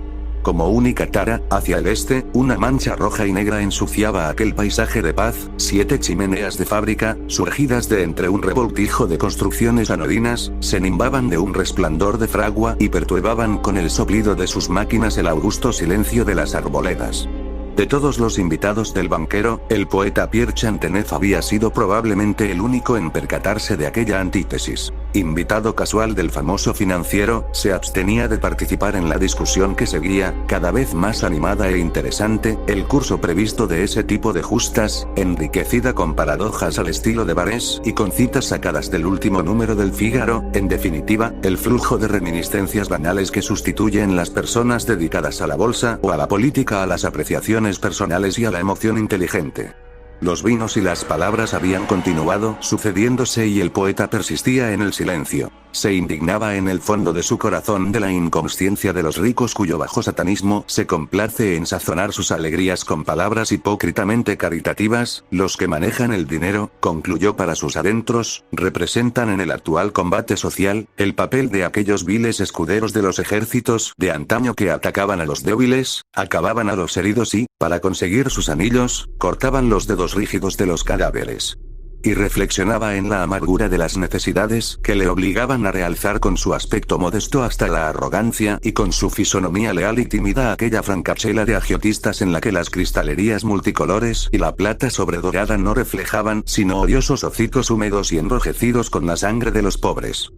Como única tara, hacia el este, una mancha roja y negra ensuciaba aquel paisaje de paz, 7 chimeneas de fábrica, surgidas de entre un revoltijo de construcciones anodinas, se nimbaban de un resplandor de fragua y perturbaban con el soplido de sus máquinas el augusto silencio de las arboledas. De todos los invitados del banquero, el poeta Pierre Chanteneuf había sido probablemente el único en percatarse de aquella antítesis. Invitado casual del famoso financiero, se abstenía de participar en la discusión que seguía, cada vez más animada e interesante, el curso previsto de ese tipo de justas, enriquecida con paradojas al estilo de Barrés y con citas sacadas del último número del Fígaro, en definitiva, el flujo de reminiscencias banales que sustituye en las personas dedicadas a la bolsa o a la política a las apreciaciones personales y a la emoción inteligente. Los vinos y las palabras habían continuado sucediéndose y el poeta persistía en el silencio. Se indignaba en el fondo de su corazón de la inconsciencia de los ricos cuyo bajo satanismo se complace en sazonar sus alegrías con palabras hipócritamente caritativas. Los que manejan el dinero, concluyó para sus adentros, representan en el actual combate social, el papel de aquellos viles escuderos de los ejércitos de antaño que atacaban a los débiles, acababan a los heridos y, para conseguir sus anillos, cortaban los dedos rígidos de los cadáveres. Y reflexionaba en la amargura de las necesidades que le obligaban a realzar con su aspecto modesto hasta la arrogancia y con su fisonomía leal y tímida aquella francachela de agiotistas en la que las cristalerías multicolores y la plata sobredorada no reflejaban sino odiosos hocicos húmedos y enrojecidos con la sangre de los pobres.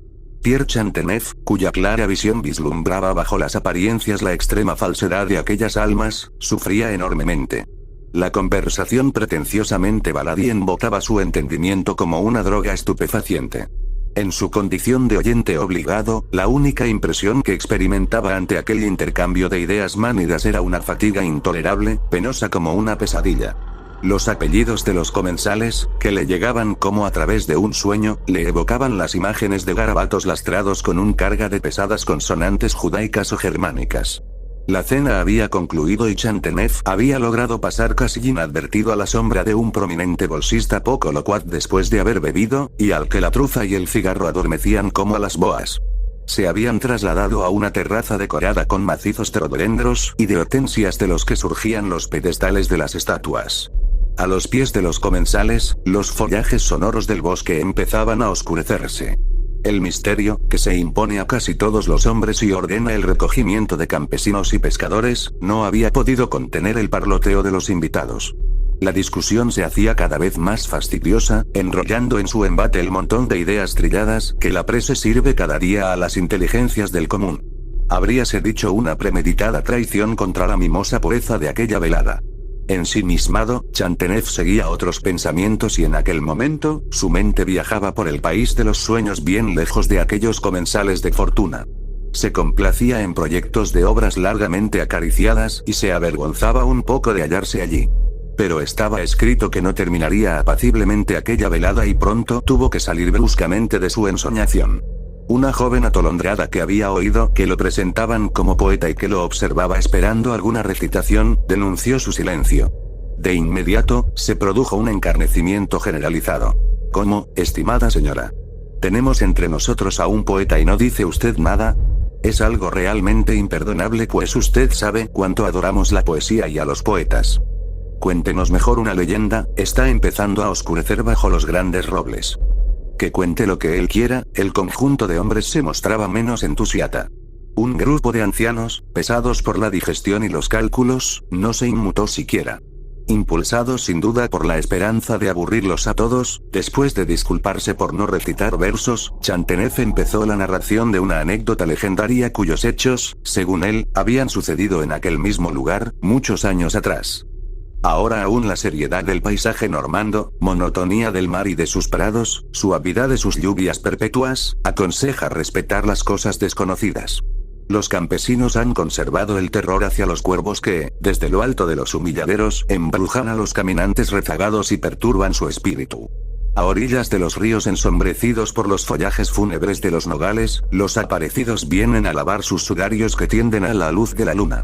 Pierre Chanteneuf, cuya clara visión vislumbraba bajo las apariencias la extrema falsedad de aquellas almas, sufría enormemente. La conversación pretenciosamente baladí embotaba su entendimiento como una droga estupefaciente. En su condición de oyente obligado, la única impresión que experimentaba ante aquel intercambio de ideas mánidas era una fatiga intolerable, penosa como una pesadilla. Los apellidos de los comensales, que le llegaban como a través de un sueño, le evocaban las imágenes de garabatos lastrados con un carga de pesadas consonantes judaicas o germánicas. La cena había concluido y Chantenev había logrado pasar casi inadvertido a la sombra de un prominente bolsista poco locuaz después de haber bebido, y al que la trufa y el cigarro adormecían como a las boas. Se habían trasladado a una terraza decorada con macizos rhododendros y de hortensias de los que surgían los pedestales de las estatuas. A los pies de los comensales, los follajes sonoros del bosque empezaban a oscurecerse. El misterio, que se impone a casi todos los hombres y ordena el recogimiento de campesinos y pescadores, no había podido contener el parloteo de los invitados. La discusión se hacía cada vez más fastidiosa, enrollando en su embate el montón de ideas trilladas que la presa sirve cada día a las inteligencias del común. Habríase dicho una premeditada traición contra la mimosa pureza de aquella velada. Ensimismado, Chantenev seguía otros pensamientos y en aquel momento, su mente viajaba por el país de los sueños bien lejos de aquellos comensales de fortuna. Se complacía en proyectos de obras largamente acariciadas y se avergonzaba un poco de hallarse allí. Pero estaba escrito que no terminaría apaciblemente aquella velada y pronto tuvo que salir bruscamente de su ensoñación. Una joven atolondrada que había oído que lo presentaban como poeta y que lo observaba esperando alguna recitación, denunció su silencio. De inmediato, se produjo un encarnecimiento generalizado. ¿Cómo, estimada señora? ¿Tenemos entre nosotros a un poeta y no dice usted nada? Es algo realmente imperdonable, pues usted sabe cuánto adoramos la poesía y a los poetas. Cuéntenos mejor una leyenda, está empezando a oscurecer bajo los grandes robles. Que cuente lo que él quiera, el conjunto de hombres se mostraba menos entusiasta. Un grupo de ancianos, pesados por la digestión y los cálculos, no se inmutó siquiera. Impulsados sin duda por la esperanza de aburrirlos a todos, después de disculparse por no recitar versos, Chantenev empezó la narración de una anécdota legendaria cuyos hechos, según él, habían sucedido en aquel mismo lugar, muchos años atrás. Ahora aún la seriedad del paisaje normando, monotonía del mar y de sus prados, suavidad de sus lluvias perpetuas, aconseja respetar las cosas desconocidas. Los campesinos han conservado el terror hacia los cuervos que, desde lo alto de los humilladeros, embrujan a los caminantes rezagados y perturban su espíritu. A orillas de los ríos ensombrecidos por los follajes fúnebres de los nogales, los aparecidos vienen a lavar sus sudarios que tienden a la luz de la luna.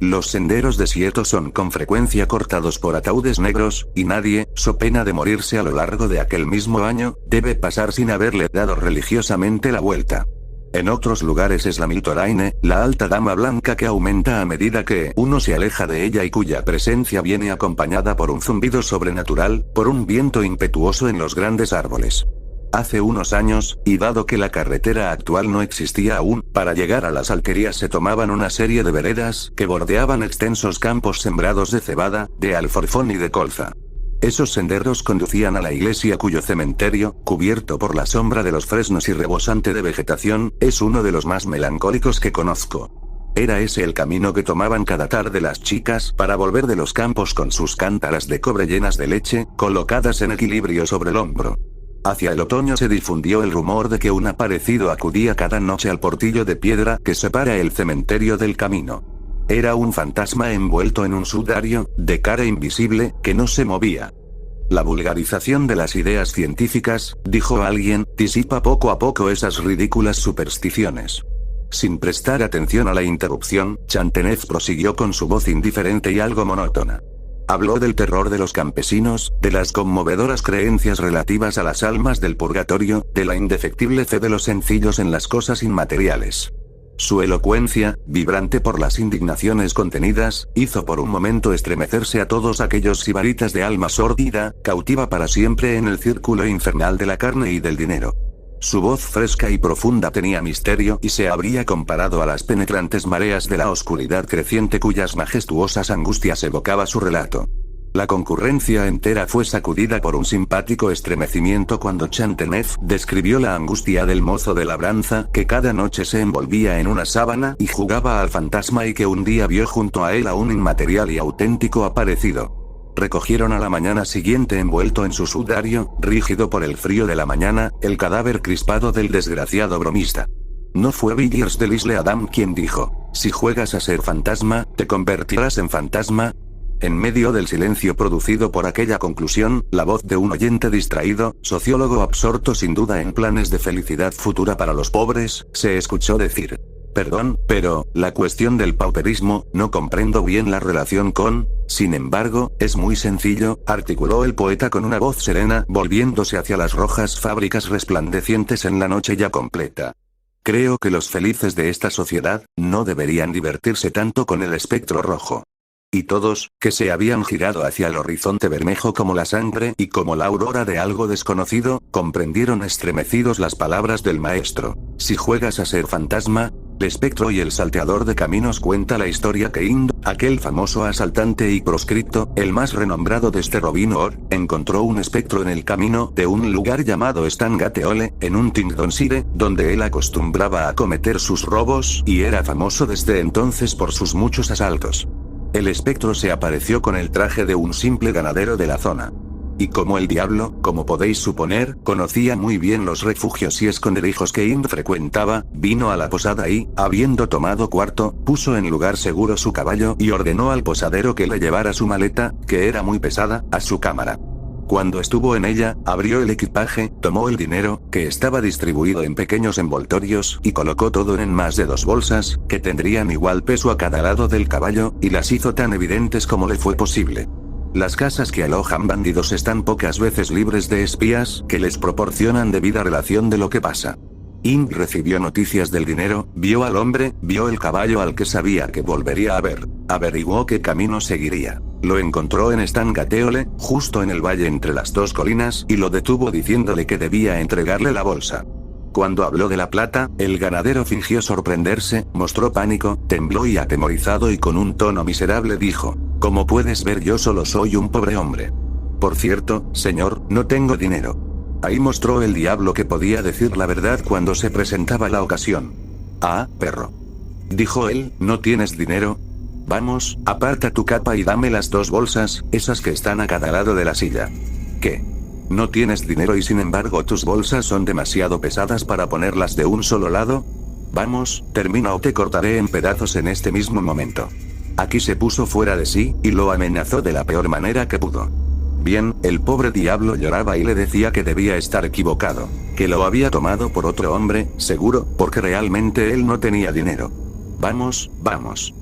Los senderos desiertos son con frecuencia cortados por ataúdes negros, y nadie, so pena de morirse a lo largo de aquel mismo año, debe pasar sin haberle dado religiosamente la vuelta. En otros lugares es la Miltoraine, la alta dama blanca que aumenta a medida que uno se aleja de ella y cuya presencia viene acompañada por un zumbido sobrenatural, por un viento impetuoso en los grandes árboles. Hace unos años, y dado que la carretera actual no existía aún, para llegar a las alquerías se tomaban una serie de veredas que bordeaban extensos campos sembrados de cebada, de alforfón y de colza. Esos senderos conducían a la iglesia cuyo cementerio, cubierto por la sombra de los fresnos y rebosante de vegetación, es uno de los más melancólicos que conozco. Era ese el camino que tomaban cada tarde las chicas para volver de los campos con sus cántaras de cobre llenas de leche, colocadas en equilibrio sobre el hombro. Hacia el otoño se difundió el rumor de que un aparecido acudía cada noche al portillo de piedra que separa el cementerio del camino. Era un fantasma envuelto en un sudario, de cara invisible, que no se movía. La vulgarización de las ideas científicas, dijo alguien, disipa poco a poco esas ridículas supersticiones. Sin prestar atención a la interrupción, Chantenev prosiguió con su voz indiferente y algo monótona. Habló del terror de los campesinos, de las conmovedoras creencias relativas a las almas del purgatorio, de la indefectible fe de los sencillos en las cosas inmateriales. Su elocuencia, vibrante por las indignaciones contenidas, hizo por un momento estremecerse a todos aquellos sibaritas de alma sórdida, cautiva para siempre en el círculo infernal de la carne y del dinero. Su voz fresca y profunda tenía misterio y se habría comparado a las penetrantes mareas de la oscuridad creciente cuyas majestuosas angustias evocaba su relato. La concurrencia entera fue sacudida por un simpático estremecimiento cuando Chantenev describió la angustia del mozo de labranza que cada noche se envolvía en una sábana y jugaba al fantasma y que un día vio junto a él a un inmaterial y auténtico aparecido. Recogieron a la mañana siguiente envuelto en su sudario, rígido por el frío de la mañana, el cadáver crispado del desgraciado bromista. No fue Villiers de L'Isle Adam quien dijo: si juegas a ser fantasma, te convertirás en fantasma. En medio del silencio producido por aquella conclusión, la voz de un oyente distraído, sociólogo absorto sin duda en planes de felicidad futura para los pobres, se escuchó decir: Perdón, pero, la cuestión del pauperismo, no comprendo bien la relación con... Sin embargo, es muy sencillo, articuló el poeta con una voz serena, volviéndose hacia las rojas fábricas resplandecientes en la noche ya completa. Creo que los felices de esta sociedad, no deberían divertirse tanto con el espectro rojo. Y todos, que se habían girado hacia el horizonte bermejo como la sangre y como la aurora de algo desconocido, comprendieron estremecidos las palabras del maestro. Si juegas a ser fantasma, el espectro y el salteador de caminos cuenta la historia que Ind, aquel famoso asaltante y proscripto, el más renombrado de este Robin Hood, encontró un espectro en el camino de un lugar llamado Stangateole, en un Tindonside, donde él acostumbraba a cometer sus robos, y era famoso desde entonces por sus muchos asaltos. El espectro se apareció con el traje de un simple ganadero de la zona. Y como el diablo, como podéis suponer, conocía muy bien los refugios y esconderijos que Ind frecuentaba, vino a la posada y, habiendo tomado cuarto, puso en lugar seguro su caballo y ordenó al posadero que le llevara su maleta, que era muy pesada, a su cámara. Cuando estuvo en ella, abrió el equipaje, tomó el dinero, que estaba distribuido en pequeños envoltorios, y colocó todo en más de 2 bolsas, que tendrían igual peso a cada lado del caballo, y las hizo tan evidentes como le fue posible. Las casas que alojan bandidos están pocas veces libres de espías, que les proporcionan debida relación de lo que pasa. Ind recibió noticias del dinero, vio al hombre, vio el caballo al que sabía que volvería a ver, averiguó qué camino seguiría. Lo encontró en Stangateole, justo en el valle entre las 2 colinas, y lo detuvo diciéndole que debía entregarle la bolsa. Cuando habló de la plata, el ganadero fingió sorprenderse, mostró pánico, tembló y atemorizado y con un tono miserable dijo: «Como puedes ver, yo solo soy un pobre hombre. Por cierto, señor, no tengo dinero». Ahí mostró el diablo que podía decir la verdad cuando se presentaba la ocasión. «Ah, perro», dijo él, «¿no tienes dinero? Vamos, aparta tu capa y dame las 2 bolsas, esas que están a cada lado de la silla». «¿Qué? ¿No tienes dinero y sin embargo tus bolsas son demasiado pesadas para ponerlas de un solo lado? Vamos, termina o te cortaré en pedazos en este mismo momento». Aquí se puso fuera de sí, y lo amenazó de la peor manera que pudo. Bien, el pobre diablo lloraba y le decía que debía estar equivocado, que lo había tomado por otro hombre, seguro, porque realmente él no tenía dinero. «Vamos, vamos»,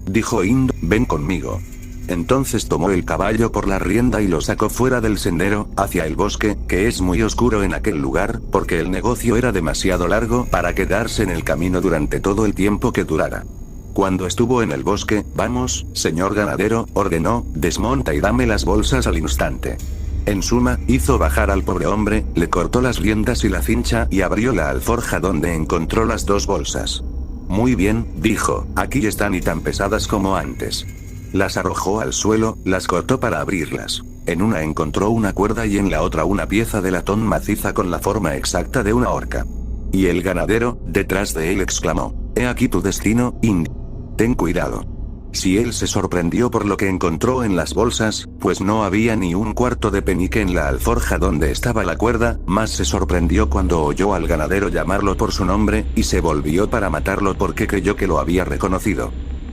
dijo Ind, «ven conmigo». Entonces tomó el caballo por la rienda y lo sacó fuera del sendero, hacia el bosque, que es muy oscuro en aquel lugar, porque el negocio era demasiado largo para quedarse en el camino durante todo el tiempo que durara. Cuando estuvo en el bosque, «Vamos, señor ganadero», ordenó, «desmonta y dame las bolsas al instante». En suma, hizo bajar al pobre hombre, le cortó las riendas y la cincha y abrió la alforja donde encontró las 2 bolsas. «Muy bien», dijo, «aquí están y tan pesadas como antes». Las arrojó al suelo, las cortó para abrirlas. En una encontró una cuerda y en la otra una pieza de latón maciza con la forma exacta de una horca. Y el ganadero, detrás de él, exclamó: «He aquí tu destino, Ind. Ten cuidado». Si él se sorprendió por lo que encontró en las bolsas, pues no había ni un cuarto de penique en la alforja donde estaba la cuerda, más se sorprendió cuando oyó al ganadero llamarlo por su nombre, y se volvió para matarlo porque creyó que lo había reconocido.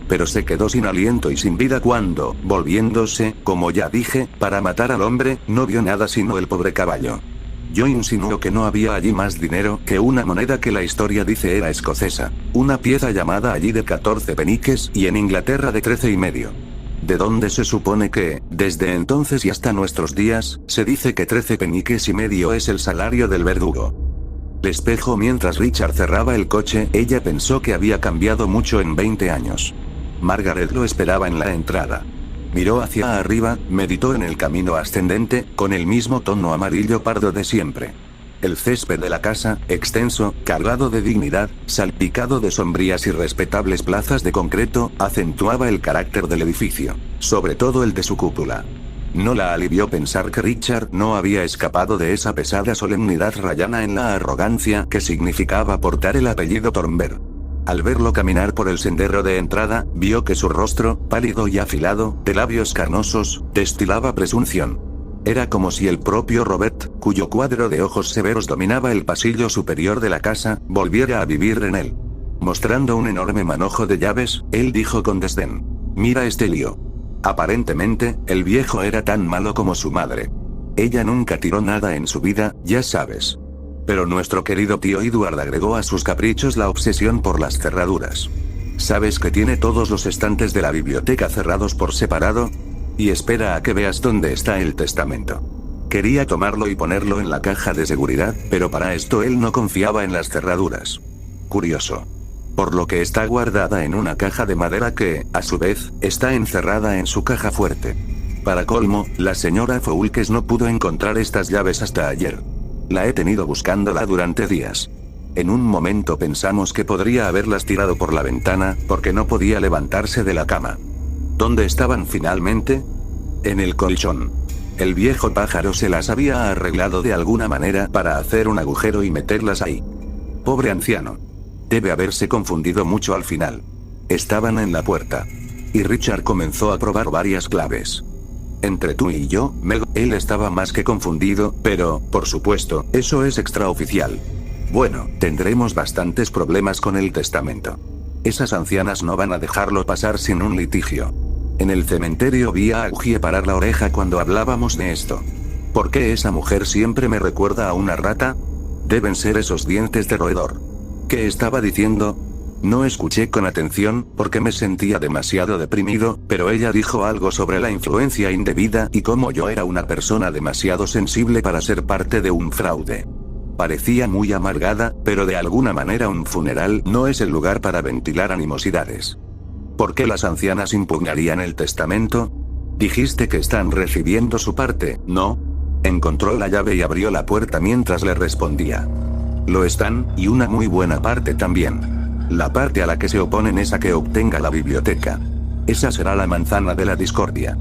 Pero se quedó sin aliento y sin vida cuando, volviéndose, como ya dije, para matar al hombre, no vio nada sino el pobre caballo. Yo insinuo que no había allí más dinero que una moneda que la historia dice era escocesa, una pieza llamada allí de 14 peniques y en Inglaterra de 13,5. De donde se supone que, desde entonces y hasta nuestros días, se dice que 13 peniques y medio es el salario del verdugo. El espejo mientras Richard cerraba el coche, ella pensó que había cambiado mucho en 20 años. Margaret lo esperaba en la entrada. Miró hacia arriba, meditó en el camino ascendente, con el mismo tono amarillo pardo de siempre. El césped de la casa, extenso, cargado de dignidad, salpicado de sombrías y respetables plazas de concreto, acentuaba el carácter del edificio, sobre todo el de su cúpula. No la alivió pensar que Richard no había escapado de esa pesada solemnidad rayana en la arrogancia que significaba portar el apellido Thornberry. Al verlo caminar por el sendero de entrada, vio que su rostro, pálido y afilado, de labios carnosos, destilaba presunción. Era como si el propio Robert, cuyo cuadro de ojos severos dominaba el pasillo superior de la casa, volviera a vivir en él. Mostrando un enorme manojo de llaves, él dijo con desdén: «Mira este lío». Aparentemente, el viejo era tan malo como su madre. Ella nunca tiró nada en su vida, ya sabes. Pero nuestro querido tío Edward agregó a sus caprichos la obsesión por las cerraduras. ¿Sabes que tiene todos los estantes de la biblioteca cerrados por separado? Y espera a que veas dónde está el testamento. Quería tomarlo y ponerlo en la caja de seguridad, pero para esto él no confiaba en las cerraduras. Curioso. Por lo que está guardada en una caja de madera que, a su vez, está encerrada en su caja fuerte. Para colmo, la señora Foulkes no pudo encontrar estas llaves hasta ayer. La he tenido buscándola durante días. En un momento pensamos que podría haberlas tirado por la ventana, porque no podía levantarse de la cama. ¿Dónde estaban finalmente? En el colchón. El viejo pájaro se las había arreglado de alguna manera para hacer un agujero y meterlas ahí. Pobre anciano. Debe haberse confundido mucho al final. Estaban en la puerta. Y Richard comenzó a probar varias claves. Entre tú y yo, Meg, él estaba más que confundido, pero, por supuesto, eso es extraoficial. Bueno, tendremos bastantes problemas con el testamento. Esas ancianas no van a dejarlo pasar sin un litigio. En el cementerio vi a Augie parar la oreja cuando hablábamos de esto. ¿Por qué esa mujer siempre me recuerda a una rata? Deben ser esos dientes de roedor. ¿Qué estaba diciendo? No escuché con atención, porque me sentía demasiado deprimido, pero ella dijo algo sobre la influencia indebida y cómo yo era una persona demasiado sensible para ser parte de un fraude. Parecía muy amargada, pero de alguna manera un funeral no es el lugar para ventilar animosidades. ¿Por qué las ancianas impugnarían el testamento? Dijiste que están recibiendo su parte, ¿no? Encontró la llave y abrió la puerta mientras le respondía. Lo están, y una muy buena parte también. La parte a la que se oponen es a que obtenga la biblioteca. Esa será la manzana de la discordia.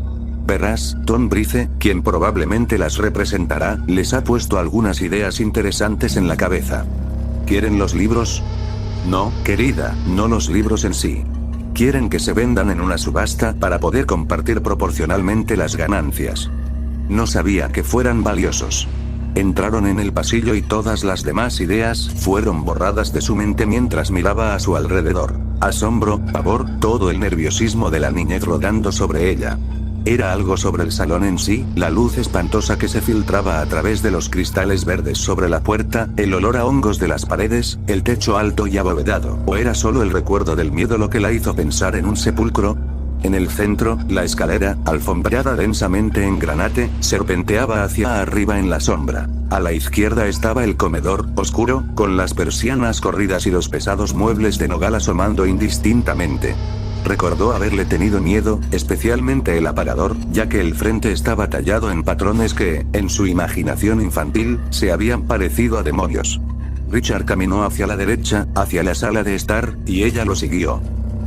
Verás, Tom Brice, quien probablemente las representará, les ha puesto algunas ideas interesantes en la cabeza. ¿Quieren los libros? No, querida, no los libros en sí. Quieren que se vendan en una subasta para poder compartir proporcionalmente las ganancias. No sabía que fueran valiosos. Entraron en el pasillo y todas las demás ideas fueron borradas de su mente mientras miraba a su alrededor. Asombro, pavor, todo el nerviosismo de la niñez rodando sobre ella. Era algo sobre el salón en sí, la luz espantosa que se filtraba a través de los cristales verdes sobre la puerta, el olor a hongos de las paredes, el techo alto y abovedado. ¿O era solo el recuerdo del miedo lo que la hizo pensar en un sepulcro? En el centro, la escalera, alfombrada densamente en granate, serpenteaba hacia arriba en la sombra. A la izquierda estaba el comedor, oscuro, con las persianas corridas y los pesados muebles de nogal asomando indistintamente. Recordó haberle tenido miedo, especialmente el aparador, ya que el frente estaba tallado en patrones que, en su imaginación infantil, se habían parecido a demonios. Richard caminó hacia la derecha, hacia la sala de estar, y ella lo siguió.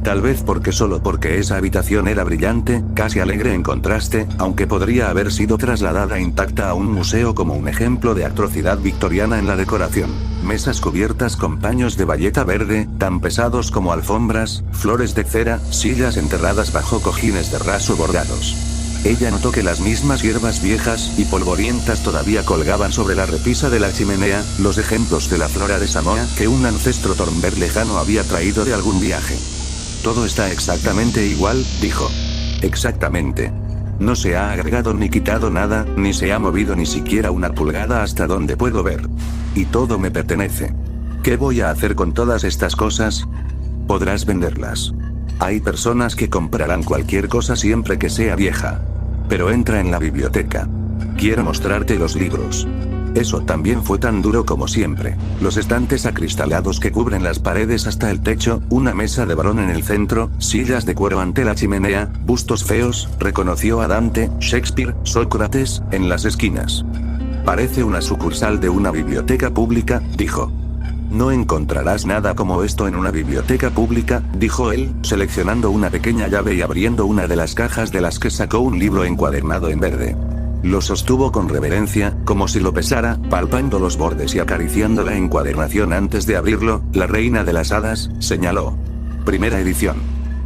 Tal vez solo porque esa habitación era brillante, casi alegre en contraste, aunque podría haber sido trasladada intacta a un museo como un ejemplo de atrocidad victoriana en la decoración. Mesas cubiertas con paños de bayeta verde, tan pesados como alfombras, flores de cera, sillas enterradas bajo cojines de raso bordados. Ella notó que las mismas hierbas viejas y polvorientas todavía colgaban sobre la repisa de la chimenea, los ejemplos de la flora de Samoa que un ancestro Thornberg lejano había traído de algún viaje. Todo está exactamente igual, dijo. Exactamente. No se ha agregado ni quitado nada, ni se ha movido ni siquiera una pulgada hasta donde puedo ver. Y todo me pertenece. ¿Qué voy a hacer con todas estas cosas? Podrás venderlas. Hay personas que comprarán cualquier cosa siempre que sea vieja. Pero entra en la biblioteca. Quiero mostrarte los libros. Eso también fue tan duro como siempre. Los estantes acristalados que cubren las paredes hasta el techo, una mesa de balón en el centro, sillas de cuero ante la chimenea, bustos feos, reconoció a Dante, Shakespeare, Sócrates, en las esquinas. Parece una sucursal de una biblioteca pública, dijo. No encontrarás nada como esto en una biblioteca pública, dijo él, seleccionando una pequeña llave y abriendo una de las cajas de las que sacó un libro encuadernado en verde. Lo sostuvo con reverencia, como si lo pesara, palpando los bordes y acariciando la encuadernación antes de abrirlo. La reina de las hadas, señaló. Primera edición.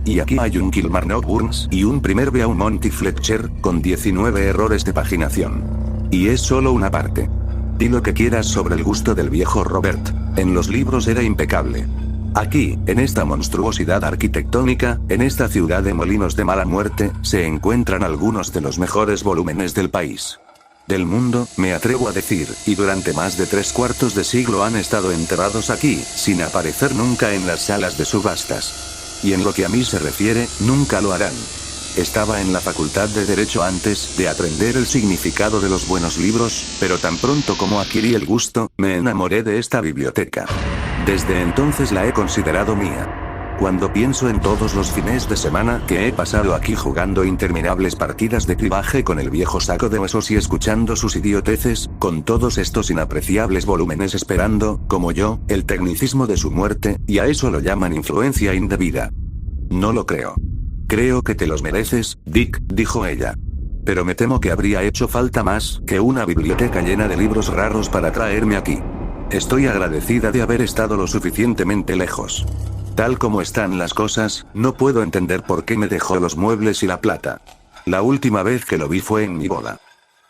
Y aquí hay un Kilmarnock Burns y un primer Beaumont y Fletcher, con 19 errores de paginación. Y es solo una parte. Di lo que quieras sobre el gusto del viejo Robert. En los libros era impecable. Aquí, en esta monstruosidad arquitectónica, en esta ciudad de molinos de mala muerte, se encuentran algunos de los mejores volúmenes del país. del mundo, me atrevo a decir, y durante más de 3/4 de siglo han estado enterrados aquí, sin aparecer nunca en las salas de subastas. Y en lo que a mí se refiere, nunca lo harán. Estaba en la facultad de Derecho antes de aprender el significado de los buenos libros, pero tan pronto como adquirí el gusto, me enamoré de esta biblioteca. Desde entonces la he considerado mía. Cuando pienso en todos los fines de semana que he pasado aquí jugando interminables partidas de clivaje con el viejo saco de huesos y escuchando sus idioteces, con todos estos inapreciables volúmenes esperando, como yo, el tecnicismo de su muerte, y a eso lo llaman influencia indebida. No lo creo. Creo que te los mereces, Dick, dijo ella. Pero me temo que habría hecho falta más que una biblioteca llena de libros raros para traerme aquí. Estoy agradecida de haber estado lo suficientemente lejos. Tal como están las cosas, no puedo entender por qué me dejó los muebles y la plata. La última vez que lo vi fue en mi boda.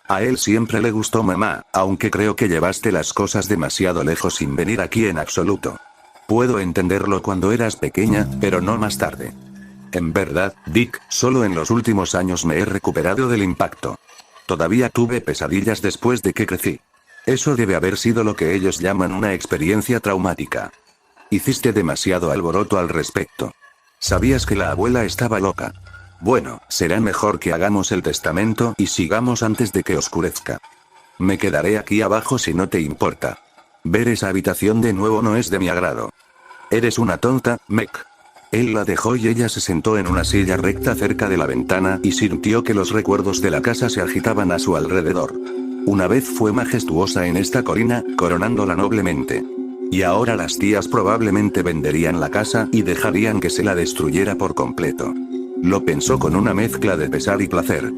A él siempre le gustó mamá, aunque creo que llevaste las cosas demasiado lejos sin venir aquí en absoluto. Puedo entenderlo cuando eras pequeña, pero no más tarde. En verdad, Dick, solo en los últimos años me he recuperado del impacto. Todavía tuve pesadillas después de que crecí. Eso debe haber sido lo que ellos llaman una experiencia traumática. Hiciste demasiado alboroto al respecto. Sabías que la abuela estaba loca. Bueno, será mejor que hagamos el testamento y sigamos antes de que oscurezca. Me quedaré aquí abajo si no te importa. Ver esa habitación de nuevo no es de mi agrado. Eres una tonta, Meg. Él la dejó y ella se sentó en una silla recta cerca de la ventana y sintió que los recuerdos de la casa se agitaban a su alrededor. Una vez fue majestuosa en esta colina, coronándola noblemente. Y ahora las tías probablemente venderían la casa y dejarían que se la destruyera por completo. Lo pensó con una mezcla de pesar y placer.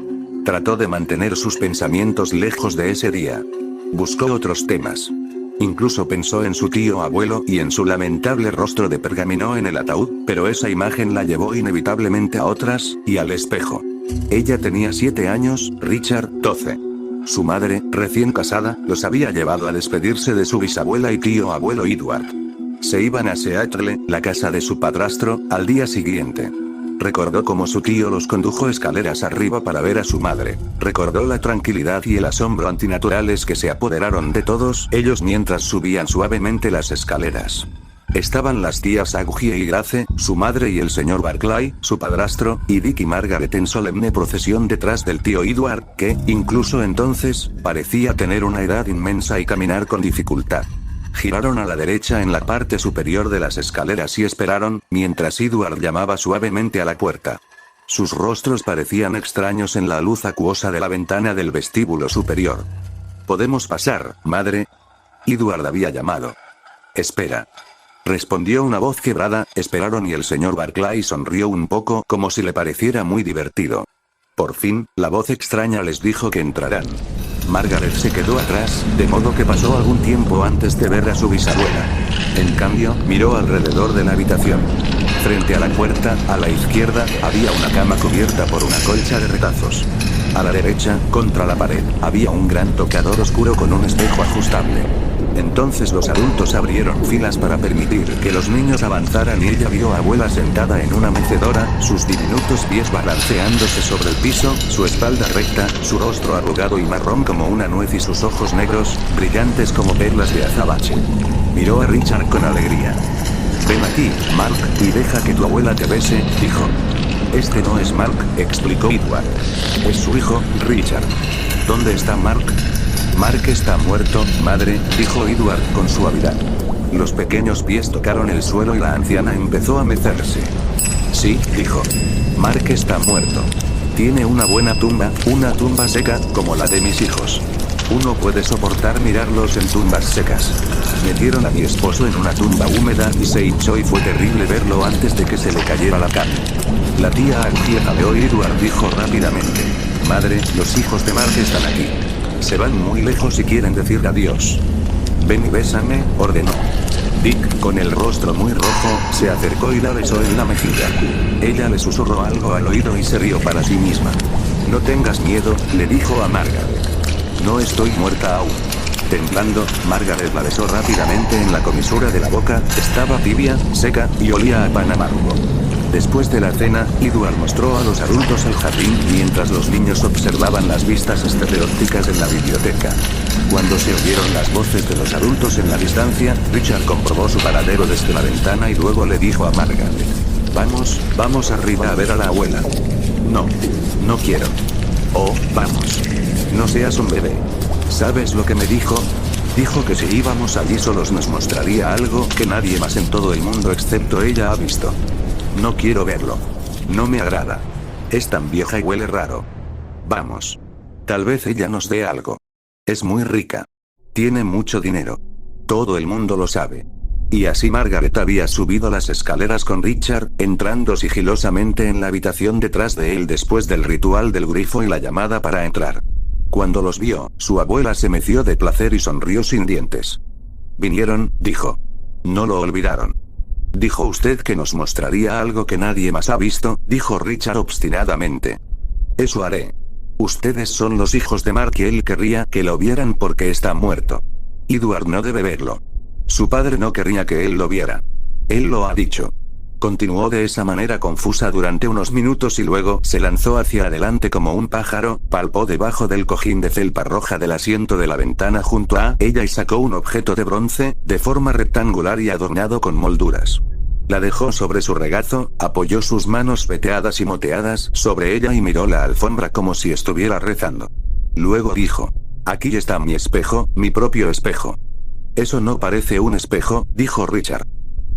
Trató de mantener sus pensamientos lejos de ese día. Buscó otros temas. Incluso pensó en su tío abuelo y en su lamentable rostro de pergamino en el ataúd, pero esa imagen la llevó inevitablemente a otras, y al espejo. Ella tenía 7 años, Richard, 12. Su madre, recién casada, los había llevado a despedirse de su bisabuela y tío abuelo Edward. Se iban a Seattle, la casa de su padrastro, al día siguiente. Recordó cómo su tío los condujo escaleras arriba para ver a su madre. Recordó la tranquilidad y el asombro antinaturales que se apoderaron de todos ellos mientras subían suavemente las escaleras. Estaban las tías Aggie y Grace, su madre y el señor Barclay, su padrastro, y Dick y Margaret en solemne procesión detrás del tío Edward, que, incluso entonces, parecía tener una edad inmensa y caminar con dificultad. Giraron a la derecha en la parte superior de las escaleras y esperaron, mientras Edward llamaba suavemente a la puerta. Sus rostros parecían extraños en la luz acuosa de la ventana del vestíbulo superior. ¿Podemos pasar, madre? Edward había llamado. Espera. Respondió una voz quebrada. Esperaron y el señor Barclay sonrió un poco como si le pareciera muy divertido. Por fin, la voz extraña les dijo que entrarán. Margaret se quedó atrás, de modo que pasó algún tiempo antes de ver a su bisabuela. En cambio, miró alrededor de la habitación. Frente a la puerta, a la izquierda, había una cama cubierta por una colcha de retazos. A la derecha, contra la pared, había un gran tocador oscuro con un espejo ajustable. Entonces los adultos abrieron filas para permitir que los niños avanzaran y ella vio a abuela sentada en una mecedora, sus diminutos pies balanceándose sobre el piso, su espalda recta, su rostro arrugado y marrón como una nuez y sus ojos negros, brillantes como perlas de azabache. Miró a Richard con alegría. Ven aquí, Mark, y deja que tu abuela te bese, dijo. Este no es Mark, explicó Edward. Es su hijo, Richard. ¿Dónde está Mark? Mark está muerto, madre, dijo Edward con suavidad. Los pequeños pies tocaron el suelo y la anciana empezó a mecerse. Sí, dijo. Mark está muerto. Tiene una buena tumba, una tumba seca, como la de mis hijos. Uno puede soportar mirarlos en tumbas secas. Metieron a mi esposo en una tumba húmeda y se hinchó y fue terrible verlo antes de que se le cayera la carne. La tía Aggie jadeó y Edward dijo rápidamente. Madre, los hijos de Mark están aquí. Se van muy lejos y quieren decir adiós. Ven y bésame, ordenó. Dick, con el rostro muy rojo, se acercó y la besó en la mejilla. Ella le susurró algo al oído y se rió para sí misma. No tengas miedo, le dijo a Margaret. No estoy muerta aún. Temblando, Margaret la besó rápidamente en la comisura de la boca, estaba tibia, seca, y olía a pan amargo. Después de la cena, Edward mostró a los adultos el jardín mientras los niños observaban las vistas estereópticas en la biblioteca. Cuando se oyeron las voces de los adultos en la distancia, Richard comprobó su paradero desde la ventana y luego le dijo a Margaret: vamos arriba a ver a la abuela. No quiero. Oh, vamos. No seas un bebé. ¿Sabes lo que me dijo? Dijo que si íbamos allí solos nos mostraría algo que nadie más en todo el mundo excepto ella ha visto. No quiero verlo. No me agrada. Es tan vieja y huele raro. Vamos. Tal vez ella nos dé algo. Es muy rica. Tiene mucho dinero. Todo el mundo lo sabe. Y así Margaret había subido las escaleras con Richard, entrando sigilosamente en la habitación detrás de él después del ritual del grifo y la llamada para entrar. Cuando los vio, su abuela se meció de placer y sonrió sin dientes. Vinieron, dijo. No lo olvidaron. Dijo usted que nos mostraría algo que nadie más ha visto, dijo Richard obstinadamente. Eso haré. Ustedes son los hijos de Mark y él querría que lo vieran porque está muerto. Edward no debe verlo. Su padre no querría que él lo viera. Él lo ha dicho. Continuó de esa manera confusa durante unos minutos y luego se lanzó hacia adelante como un pájaro, palpó debajo del cojín de felpa roja del asiento de la ventana junto a ella y sacó un objeto de bronce, de forma rectangular y adornado con molduras. La dejó sobre su regazo, apoyó sus manos veteadas y moteadas sobre ella y miró la alfombra como si estuviera rezando. Luego dijo: aquí está mi espejo, mi propio espejo. Eso no parece un espejo, dijo Richard.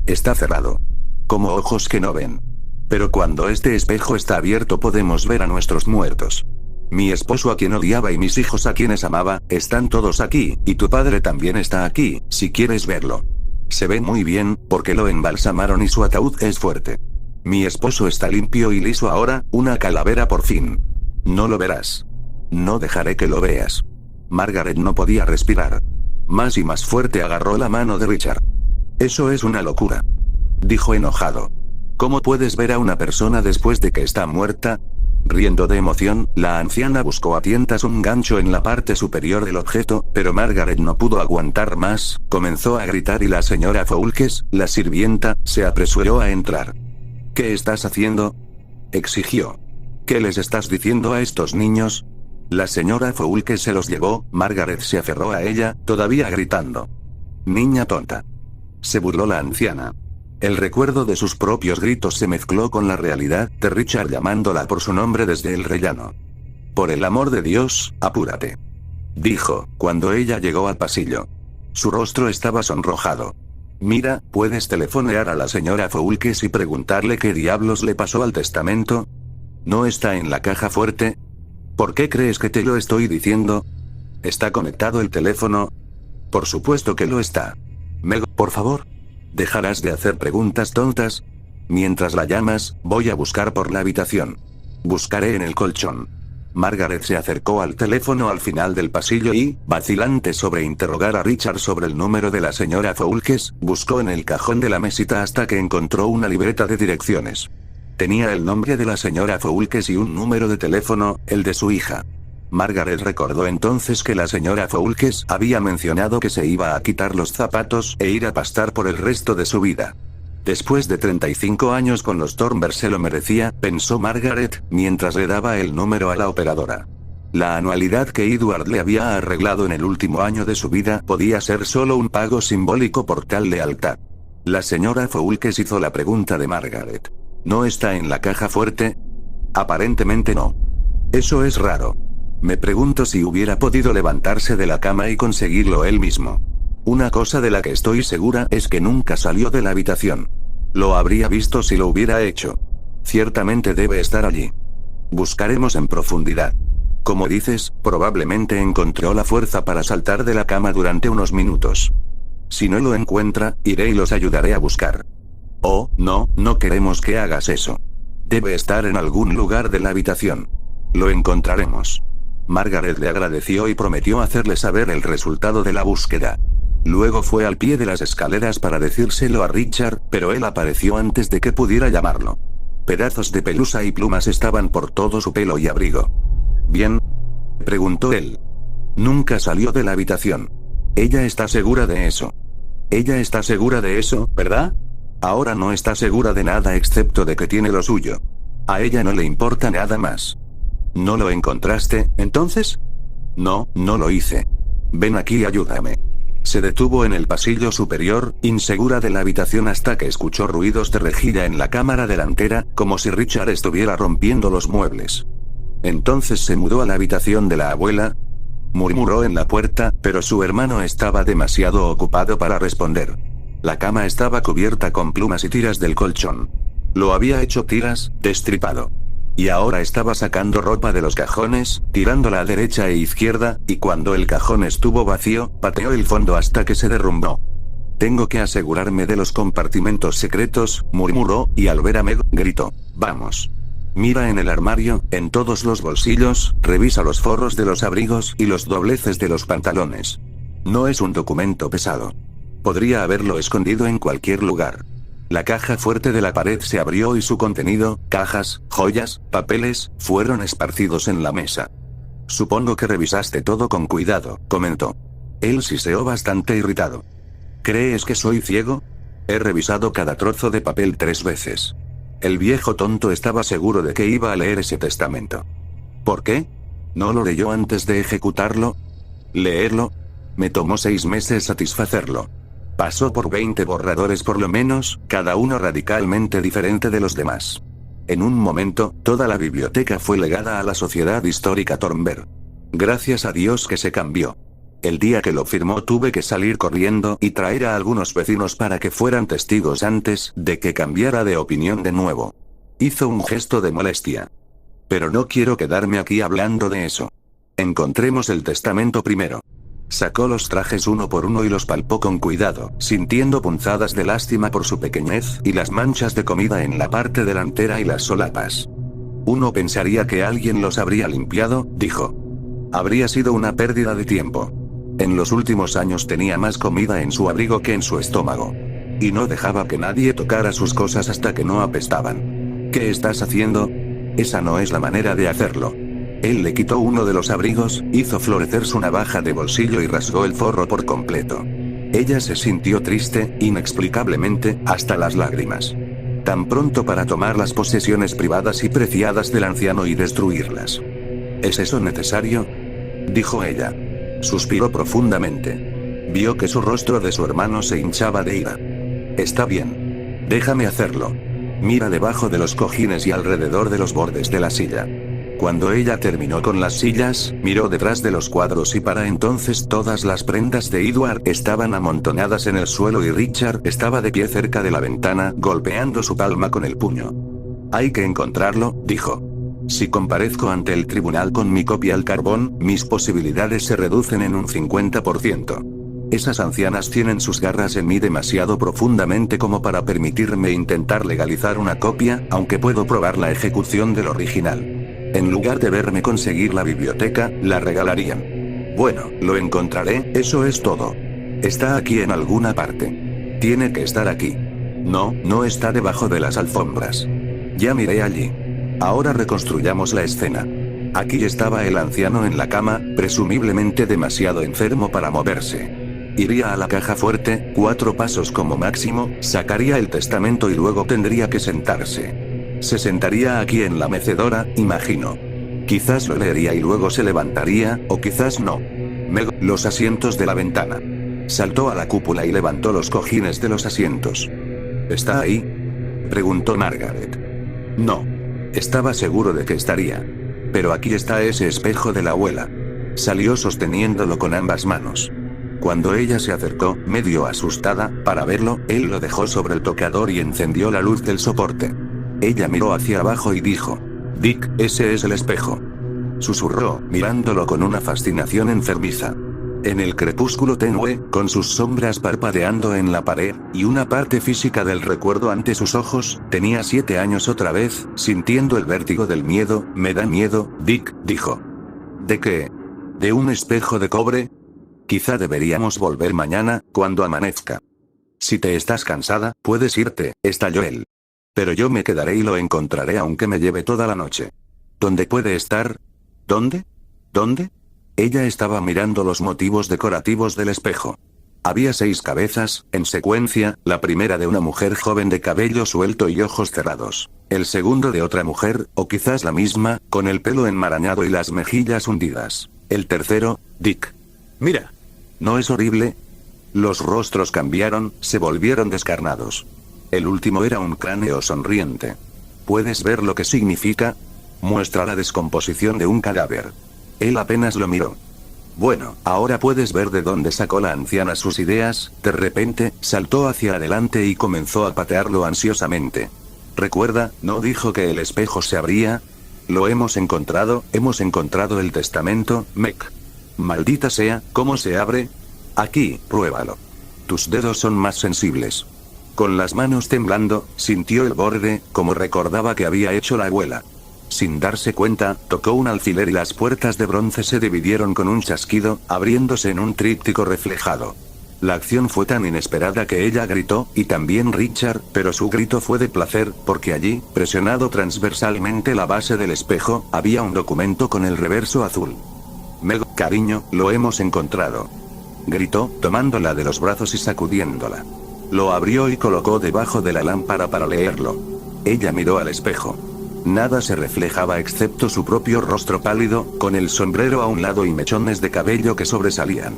Está cerrado. Como ojos que no ven. Pero cuando este espejo está abierto podemos ver a nuestros muertos. Mi esposo a quien odiaba y mis hijos a quienes amaba, están todos aquí, y tu padre también está aquí, si quieres verlo. Se ve muy bien, porque lo embalsamaron y su ataúd es fuerte. Mi esposo está limpio y liso ahora, una calavera por fin. No lo verás. No dejaré que lo veas. Margaret no podía respirar. Más y más fuerte agarró la mano de Richard. Eso es una locura. Dijo enojado. ¿Cómo puedes ver a una persona después de que está muerta? Riendo de emoción, la anciana buscó a tientas un gancho en la parte superior del objeto, pero Margaret no pudo aguantar más, comenzó a gritar y la señora Foulkes, la sirvienta, se apresuró a entrar. ¿Qué estás haciendo?, exigió. ¿Qué les estás diciendo a estos niños? La señora Foulkes se los llevó, Margaret se aferró a ella, todavía gritando. Niña tonta. Se burló la anciana. El recuerdo de sus propios gritos se mezcló con la realidad de Richard llamándola por su nombre desde el rellano. Por el amor de Dios, apúrate. Dijo, cuando ella llegó al pasillo. Su rostro estaba sonrojado. Mira, ¿puedes telefonear a la señora Foulkes y preguntarle qué diablos le pasó al testamento? ¿No está en la caja fuerte? ¿Por qué crees que te lo estoy diciendo? ¿Está conectado el teléfono? Por supuesto que lo está. Meg, por favor. ¿Dejarás de hacer preguntas tontas? Mientras la llamas, voy a buscar por la habitación. Buscaré en el colchón. Margaret se acercó al teléfono al final del pasillo y, vacilante sobre interrogar a Richard sobre el número de la señora Foulkes, buscó en el cajón de la mesita hasta que encontró una libreta de direcciones. Tenía el nombre de la señora Foulkes y un número de teléfono, el de su hija. Margaret recordó entonces que la señora Foulkes había mencionado que se iba a quitar los zapatos e ir a pastar por el resto de su vida. Después de 35 años con los Thornberg se lo merecía, pensó Margaret, mientras le daba el número a la operadora. La anualidad que Edward le había arreglado en el último año de su vida podía ser solo un pago simbólico por tal lealtad. La señora Foulkes hizo la pregunta de Margaret. ¿No está en la caja fuerte? Aparentemente no. Eso es raro. Me pregunto si hubiera podido levantarse de la cama y conseguirlo él mismo. Una cosa de la que estoy segura es que nunca salió de la habitación. Lo habría visto si lo hubiera hecho. Ciertamente debe estar allí. Buscaremos en profundidad. Como dices, probablemente encontró la fuerza para saltar de la cama durante unos minutos. Si no lo encuentra, iré y los ayudaré a buscar. Oh, no, no queremos que hagas eso. Debe estar en algún lugar de la habitación. Lo encontraremos. Margaret le agradeció y prometió hacerle saber el resultado de la búsqueda. Luego fue al pie de las escaleras para decírselo a Richard, pero él apareció antes de que pudiera llamarlo. Pedazos de pelusa y plumas estaban por todo su pelo y abrigo. ¿Bien?, preguntó él. Nunca salió de la habitación. Ella está segura de eso. Ella está segura de eso, ¿verdad? Ahora no está segura de nada excepto de que tiene lo suyo. A ella no le importa nada más. ¿No lo encontraste, entonces? No, no lo hice. Ven aquí y ayúdame. Se detuvo en el pasillo superior, insegura de la habitación hasta que escuchó ruidos de rejilla en la cámara delantera, como si Richard estuviera rompiendo los muebles. Entonces se mudó a la habitación de la abuela. Murmuró en la puerta, pero su hermano estaba demasiado ocupado para responder. La cama estaba cubierta con plumas y tiras del colchón. Lo había hecho tiras, destripado. Y ahora estaba sacando ropa de los cajones, tirándola a derecha e izquierda, y cuando el cajón estuvo vacío, pateó el fondo hasta que se derrumbó. Tengo que asegurarme de los compartimentos secretos, murmuró, y al ver a Meg, gritó. Vamos. Mira en el armario, en todos los bolsillos, revisa los forros de los abrigos y los dobleces de los pantalones. No es un documento pesado. Podría haberlo escondido en cualquier lugar. La caja fuerte de la pared se abrió y su contenido, cajas, joyas, papeles, fueron esparcidos en la mesa. Supongo que revisaste todo con cuidado, comentó. Él siseó bastante irritado. ¿Crees que soy ciego? He revisado cada trozo de papel 3 veces. El viejo tonto estaba seguro de que iba a leer ese testamento. ¿Por qué? ¿No lo leyó antes de ejecutarlo? ¿Leerlo? Me tomó 6 meses satisfacerlo. Pasó por 20 borradores por lo menos, cada uno radicalmente diferente de los demás. En un momento, toda la biblioteca fue legada a la Sociedad Histórica Thornberg. Gracias a Dios que se cambió. El día que lo firmó tuve que salir corriendo y traer a algunos vecinos para que fueran testigos antes de que cambiara de opinión de nuevo. Hizo un gesto de molestia. Pero no quiero quedarme aquí hablando de eso. Encontremos el testamento primero. Sacó los trajes uno por uno y los palpó con cuidado, sintiendo punzadas de lástima por su pequeñez y las manchas de comida en la parte delantera y las solapas. Uno pensaría que alguien los habría limpiado, dijo. Habría sido una pérdida de tiempo. En los últimos años tenía más comida en su abrigo que en su estómago. Y no dejaba que nadie tocara sus cosas hasta que no apestaban. ¿Qué estás haciendo? Esa no es la manera de hacerlo. Él le quitó uno de los abrigos, hizo florecer su navaja de bolsillo y rasgó el forro por completo. Ella se sintió triste, inexplicablemente, hasta las lágrimas. Tan pronto para tomar las posesiones privadas y preciadas del anciano y destruirlas. ¿Es eso necesario? Dijo ella. Suspiró profundamente. Vio que su rostro de su hermano se hinchaba de ira. Está bien. Déjame hacerlo. Mira debajo de los cojines y alrededor de los bordes de la silla. Cuando ella terminó con las sillas, miró detrás de los cuadros y para entonces todas las prendas de Edward estaban amontonadas en el suelo y Richard estaba de pie cerca de la ventana, golpeando su palma con el puño. Hay que encontrarlo, dijo. Si comparezco ante el tribunal con mi copia al carbón, mis posibilidades se reducen en un 50%. Esas ancianas tienen sus garras en mí demasiado profundamente como para permitirme intentar legalizar una copia, aunque puedo probar la ejecución del original. En lugar de verme conseguir la biblioteca, la regalarían. Bueno, lo encontraré, eso es todo. Está aquí en alguna parte. Tiene que estar aquí. No, no está debajo de las alfombras. Ya miré allí. Ahora reconstruyamos la escena. Aquí estaba el anciano en la cama, presumiblemente demasiado enfermo para moverse. Iría a la caja fuerte, 4 pasos como máximo, sacaría el testamento y luego tendría que sentarse. Se sentaría aquí en la mecedora, imagino. Quizás lo leería y luego se levantaría, o quizás no. Los asientos de la ventana. Saltó a la cúpula y levantó los cojines de los asientos. ¿Está ahí? Preguntó Margaret. No. Estaba seguro de que estaría. Pero aquí está ese espejo de la abuela. Salió sosteniéndolo con ambas manos. Cuando ella se acercó, medio asustada, para verlo, él lo dejó sobre el tocador y encendió la luz del soporte. Ella miró hacia abajo y dijo, Dick, ese es el espejo. Susurró, mirándolo con una fascinación enfermiza. En el crepúsculo tenue, con sus sombras parpadeando en la pared, y una parte física del recuerdo ante sus ojos, tenía 7 años otra vez, sintiendo el vértigo del miedo. Me da miedo, Dick, dijo. ¿De qué? ¿De un espejo de cobre? Quizá deberíamos volver mañana, cuando amanezca. Si te estás cansada, puedes irte, estalló él. Pero yo me quedaré y lo encontraré aunque me lleve toda la noche. ¿Dónde puede estar? ¿Dónde? ¿Dónde? Ella estaba mirando los motivos decorativos del espejo. Había 6 cabezas, en secuencia, la primera de una mujer joven de cabello suelto y ojos cerrados. El segundo de otra mujer, o quizás la misma, con el pelo enmarañado y las mejillas hundidas. El tercero, Dick. Mira. ¿No es horrible? Los rostros cambiaron, se volvieron descarnados. El último era un cráneo sonriente. ¿Puedes ver lo que significa? Muestra la descomposición de un cadáver. Él apenas lo miró. Bueno, ahora puedes ver de dónde sacó la anciana sus ideas. De repente, saltó hacia adelante y comenzó a patearlo ansiosamente. Recuerda, ¿no dijo que el espejo se abría? Lo hemos encontrado el testamento, Meg. Maldita sea, ¿cómo se abre? Aquí, pruébalo. Tus dedos son más sensibles. Con las manos temblando, sintió el borde, como recordaba que había hecho la abuela. Sin darse cuenta, tocó un alfiler y las puertas de bronce se dividieron con un chasquido, abriéndose en un tríptico reflejado. La acción fue tan inesperada que ella gritó, y también Richard, pero su grito fue de placer, porque allí, presionado transversalmente la base del espejo, había un documento con el reverso azul. Meg, cariño, lo hemos encontrado. Gritó, tomándola de los brazos y sacudiéndola. Lo abrió y colocó debajo de la lámpara para leerlo. Ella miró al espejo. Nada se reflejaba excepto su propio rostro pálido, con el sombrero a un lado y mechones de cabello que sobresalían.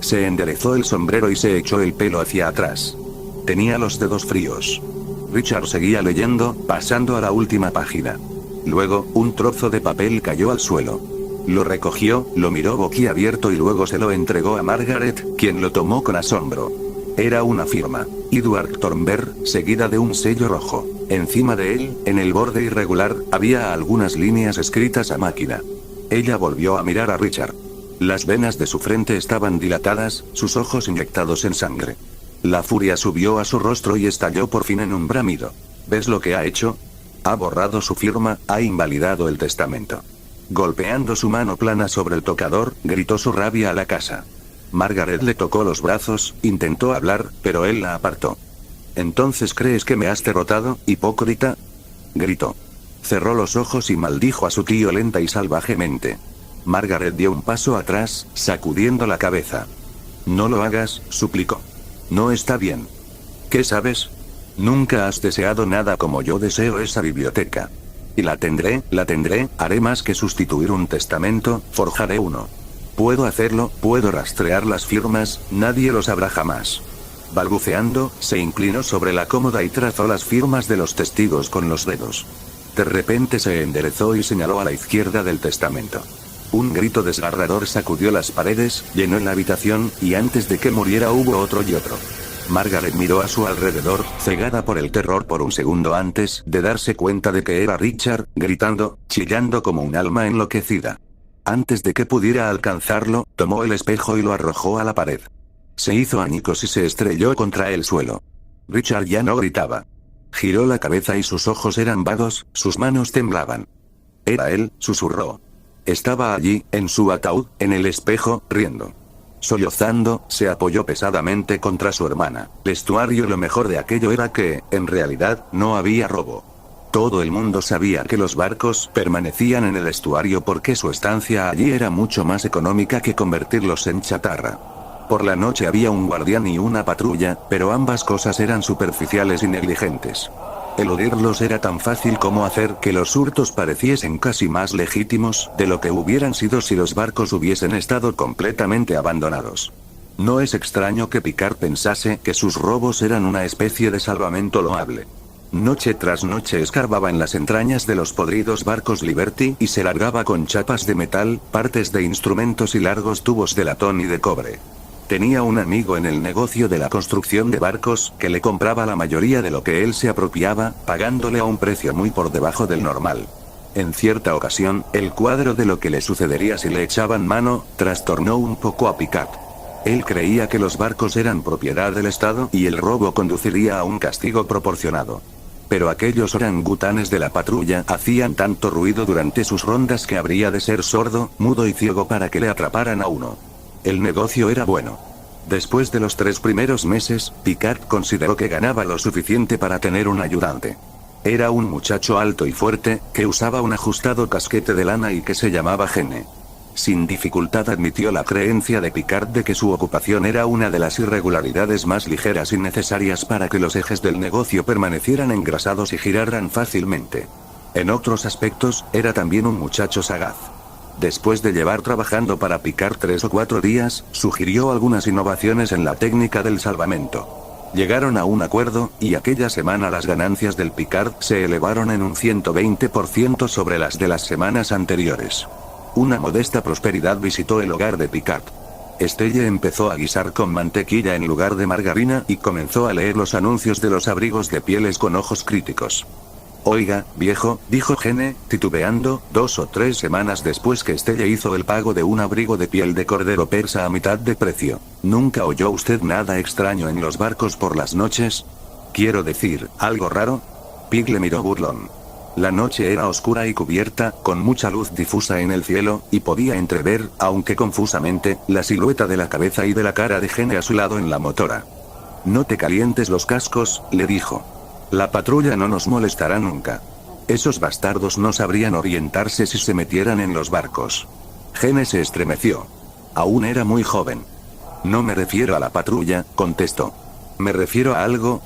Se enderezó el sombrero y se echó el pelo hacia atrás. Tenía los dedos fríos. Richard seguía leyendo, pasando a la última página. Luego, un trozo de papel cayó al suelo. Lo recogió, lo miró boquiabierto y luego se lo entregó a Margaret, quien lo tomó con asombro. Era una firma. Edward Thornberg, seguida de un sello rojo. Encima de él, en el borde irregular, había algunas líneas escritas a máquina. Ella volvió a mirar a Richard. Las venas de su frente estaban dilatadas, sus ojos inyectados en sangre. La furia subió a su rostro y estalló por fin en un bramido. ¿Ves lo que ha hecho? Ha borrado su firma, ha invalidado el testamento. Golpeando su mano plana sobre el tocador, gritó su rabia a la casa. Margaret le tocó los brazos, intentó hablar, pero él la apartó. ¿Entonces crees que me has derrotado, hipócrita? Gritó. Cerró los ojos y maldijo a su tío lenta y salvajemente. Margaret dio un paso atrás, sacudiendo la cabeza. No lo hagas, suplicó. No está bien. ¿Qué sabes? Nunca has deseado nada como yo deseo esa biblioteca. Y la tendré, haré más que sustituir un testamento, forjaré uno. Puedo hacerlo, puedo rastrear las firmas, nadie lo sabrá jamás. Balbuceando, se inclinó sobre la cómoda y trazó las firmas de los testigos con los dedos. De repente se enderezó y señaló a la izquierda del testamento. Un grito desgarrador sacudió las paredes, llenó la habitación, y antes de que muriera hubo otro y otro. Margaret miró a su alrededor, cegada por el terror por un segundo antes de darse cuenta de que era Richard, gritando, chillando como un alma enloquecida. Antes de que pudiera alcanzarlo, tomó el espejo y lo arrojó a la pared. Se hizo añicos y se estrelló contra el suelo. Richard ya no gritaba. Giró la cabeza y sus ojos eran vagos, sus manos temblaban. Era él, susurró. Estaba allí, en su ataúd, en el espejo, riendo. Sollozando, se apoyó pesadamente contra su hermana. Vestuario. Lo mejor de aquello era que, en realidad, no había robo. Todo el mundo sabía que los barcos permanecían en el estuario porque su estancia allí era mucho más económica que convertirlos en chatarra. Por la noche había un guardián y una patrulla, pero ambas cosas eran superficiales y negligentes. Eludirlos era tan fácil como hacer que los hurtos pareciesen casi más legítimos de lo que hubieran sido si los barcos hubiesen estado completamente abandonados. No es extraño que Picard pensase que sus robos eran una especie de salvamento loable. Noche tras noche escarbaba en las entrañas de los podridos barcos Liberty y se largaba con chapas de metal, partes de instrumentos y largos tubos de latón y de cobre. Tenía un amigo en el negocio de la construcción de barcos que le compraba la mayoría de lo que él se apropiaba, pagándole a un precio muy por debajo del normal. En cierta ocasión, el cuadro de lo que le sucedería si le echaban mano, trastornó un poco a Picard. Él creía que los barcos eran propiedad del Estado y el robo conduciría a un castigo proporcionado. Pero aquellos orangutanes de la patrulla hacían tanto ruido durante sus rondas que habría de ser sordo, mudo y ciego para que le atraparan a uno. El negocio era bueno. Después de los 3 primeros meses, Picard consideró que ganaba lo suficiente para tener un ayudante. Era un muchacho alto y fuerte, que usaba un ajustado casquete de lana y que se llamaba Gene. Sin dificultad admitió la creencia de Picard de que su ocupación era una de las irregularidades más ligeras y necesarias para que los ejes del negocio permanecieran engrasados y giraran fácilmente. En otros aspectos, era también un muchacho sagaz. Después de llevar trabajando para Picard 3 o 4 días, sugirió algunas innovaciones en la técnica del salvamento. Llegaron a un acuerdo, y aquella semana las ganancias del Picard se elevaron en un 120% sobre las de las semanas anteriores. Una modesta prosperidad visitó el hogar de Picard. Estelle empezó a guisar con mantequilla en lugar de margarina y comenzó a leer los anuncios de los abrigos de pieles con ojos críticos. Oiga, viejo, dijo Gene, titubeando, 2 o 3 semanas después que Estelle hizo el pago de un abrigo de piel de cordero persa a mitad de precio. ¿Nunca oyó usted nada extraño en los barcos por las noches? Quiero decir, ¿algo raro? Pig le miró burlón. La noche era oscura y cubierta, con mucha luz difusa en el cielo, y podía entrever, aunque confusamente, la silueta de la cabeza y de la cara de Gene a su lado en la motora. No te calientes los cascos, le dijo. La patrulla no nos molestará nunca. Esos bastardos no sabrían orientarse si se metieran en los barcos. Gene se estremeció. Aún era muy joven. No me refiero a la patrulla, contestó. Me refiero a algo,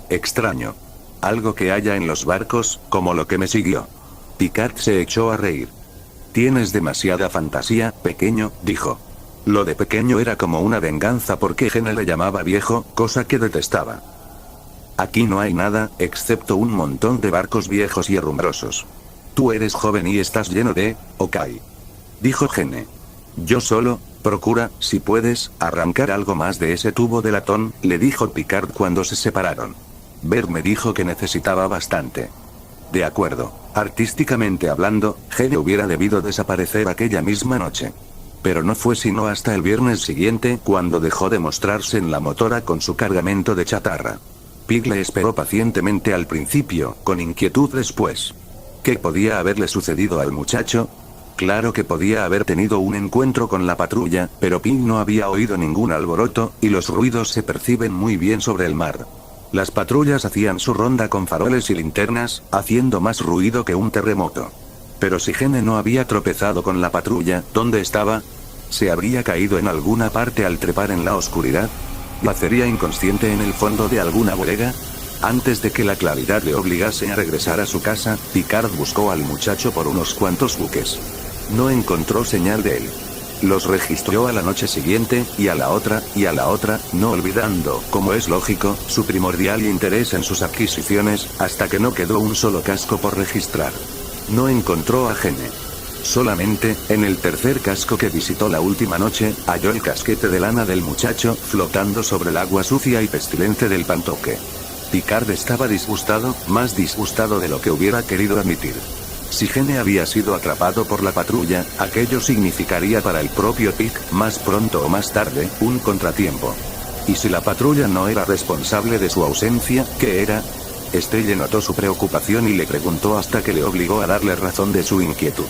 extraño. Algo que haya en los barcos, como lo que me siguió. Picard se echó a reír. Tienes demasiada fantasía, pequeño, dijo. Lo de pequeño era como una venganza porque Gene le llamaba viejo, cosa que detestaba. Aquí no hay nada, excepto un montón de barcos viejos y herrumbrosos. Tú eres joven y estás lleno de, ok. Dijo Gene. Yo solo, procura, si puedes, arrancar algo más de ese tubo de latón, le dijo Picard cuando se separaron. Bert me dijo que necesitaba bastante. De acuerdo, artísticamente hablando, Gene hubiera debido desaparecer aquella misma noche. Pero no fue sino hasta el viernes siguiente cuando dejó de mostrarse en la motora con su cargamento de chatarra. Pig le esperó pacientemente al principio, con inquietud después. ¿Qué podía haberle sucedido al muchacho? Claro que podía haber tenido un encuentro con la patrulla, pero Pig no había oído ningún alboroto, y los ruidos se perciben muy bien sobre el mar. Las patrullas hacían su ronda con faroles y linternas, haciendo más ruido que un terremoto. Pero si Gene no había tropezado con la patrulla, ¿dónde estaba? ¿Se habría caído en alguna parte al trepar en la oscuridad? ¿Yacería inconsciente en el fondo de alguna bodega? Antes de que la claridad le obligase a regresar a su casa, Picard buscó al muchacho por unos cuantos buques. No encontró señal de él. Los registró a la noche siguiente, y a la otra, no olvidando, como es lógico, su primordial interés en sus adquisiciones, hasta que no quedó un solo casco por registrar. No encontró a Gene. Solamente, en el tercer casco que visitó la última noche, halló el casquete de lana del muchacho, flotando sobre el agua sucia y pestilente del Pantoque. Picard estaba disgustado, más disgustado de lo que hubiera querido admitir. Si Gene había sido atrapado por la patrulla, aquello significaría para el propio Pig, más pronto o más tarde, un contratiempo. Y si la patrulla no era responsable de su ausencia, ¿qué era? Estelle notó su preocupación y le preguntó hasta que le obligó a darle razón de su inquietud.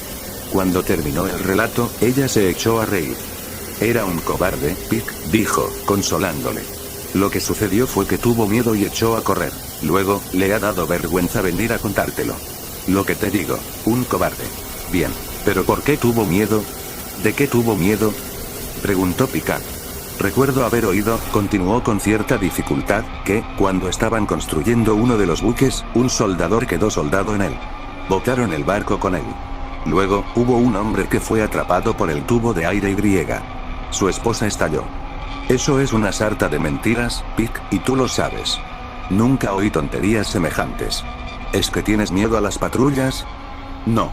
Cuando terminó el relato, ella se echó a reír. Era un cobarde, Pig, dijo, consolándole. Lo que sucedió fue que tuvo miedo y echó a correr. Luego, le ha dado vergüenza venir a contártelo. Lo que te digo, un cobarde. Bien, ¿pero por qué tuvo miedo? ¿De qué tuvo miedo? Preguntó Picard. Recuerdo haber oído, continuó con cierta dificultad, que, cuando estaban construyendo uno de los buques, un soldador quedó soldado en él. Botaron el barco con él. Luego, hubo un hombre que fue atrapado por el tubo de aire y. Su esposa estalló. Eso es una sarta de mentiras, Pig, y tú lo sabes. Nunca oí tonterías semejantes. ¿Es que tienes miedo a las patrullas? No.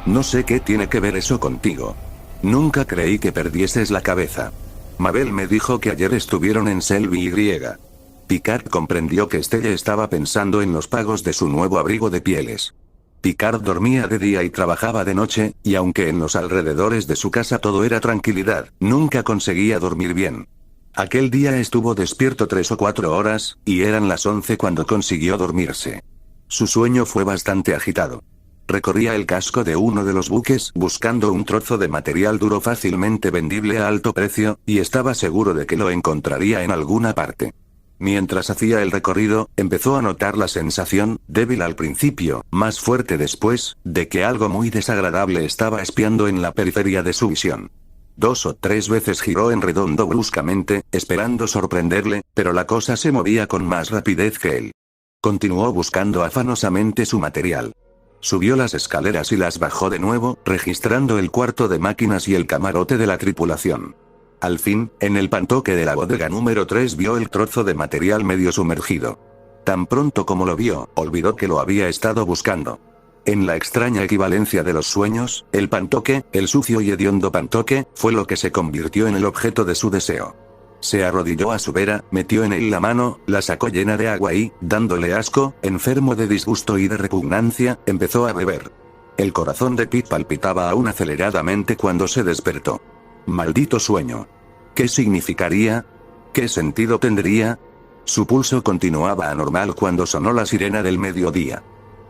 No sé qué tiene que ver eso contigo. Nunca creí que perdieses la cabeza. Mabel me dijo que ayer estuvieron en Selby y. Picard comprendió que Estelle estaba pensando en los pagos de su nuevo abrigo de pieles. Picard dormía de día y trabajaba de noche, y aunque en los alrededores de su casa todo era tranquilidad, nunca conseguía dormir bien. Aquel día estuvo despierto 3 o 4 horas, y eran las 11 cuando consiguió dormirse. Su sueño fue bastante agitado. Recorría el casco de uno de los buques buscando un trozo de material duro fácilmente vendible a alto precio, y estaba seguro de que lo encontraría en alguna parte. Mientras hacía el recorrido, empezó a notar la sensación, débil al principio, más fuerte después, de que algo muy desagradable estaba espiando en la periferia de su visión. 2 o 3 veces giró en redondo bruscamente, esperando sorprenderle, pero la cosa se movía con más rapidez que él. Continuó buscando afanosamente su material. Subió las escaleras y las bajó de nuevo, registrando el cuarto de máquinas y el camarote de la tripulación. Al fin, en el pantoque de la bodega número 3 vio el trozo de material medio sumergido. Tan pronto como lo vio, olvidó que lo había estado buscando. En la extraña equivalencia de los sueños, el pantoque, el sucio y hediondo pantoque, fue lo que se convirtió en el objeto de su deseo. Se arrodilló a su vera, metió en él la mano, la sacó llena de agua y, dándole asco, enfermo de disgusto y de repugnancia, empezó a beber. El corazón de Pete palpitaba aún aceleradamente cuando se despertó. Maldito sueño. ¿Qué significaría? ¿Qué sentido tendría? Su pulso continuaba anormal cuando sonó la sirena del mediodía.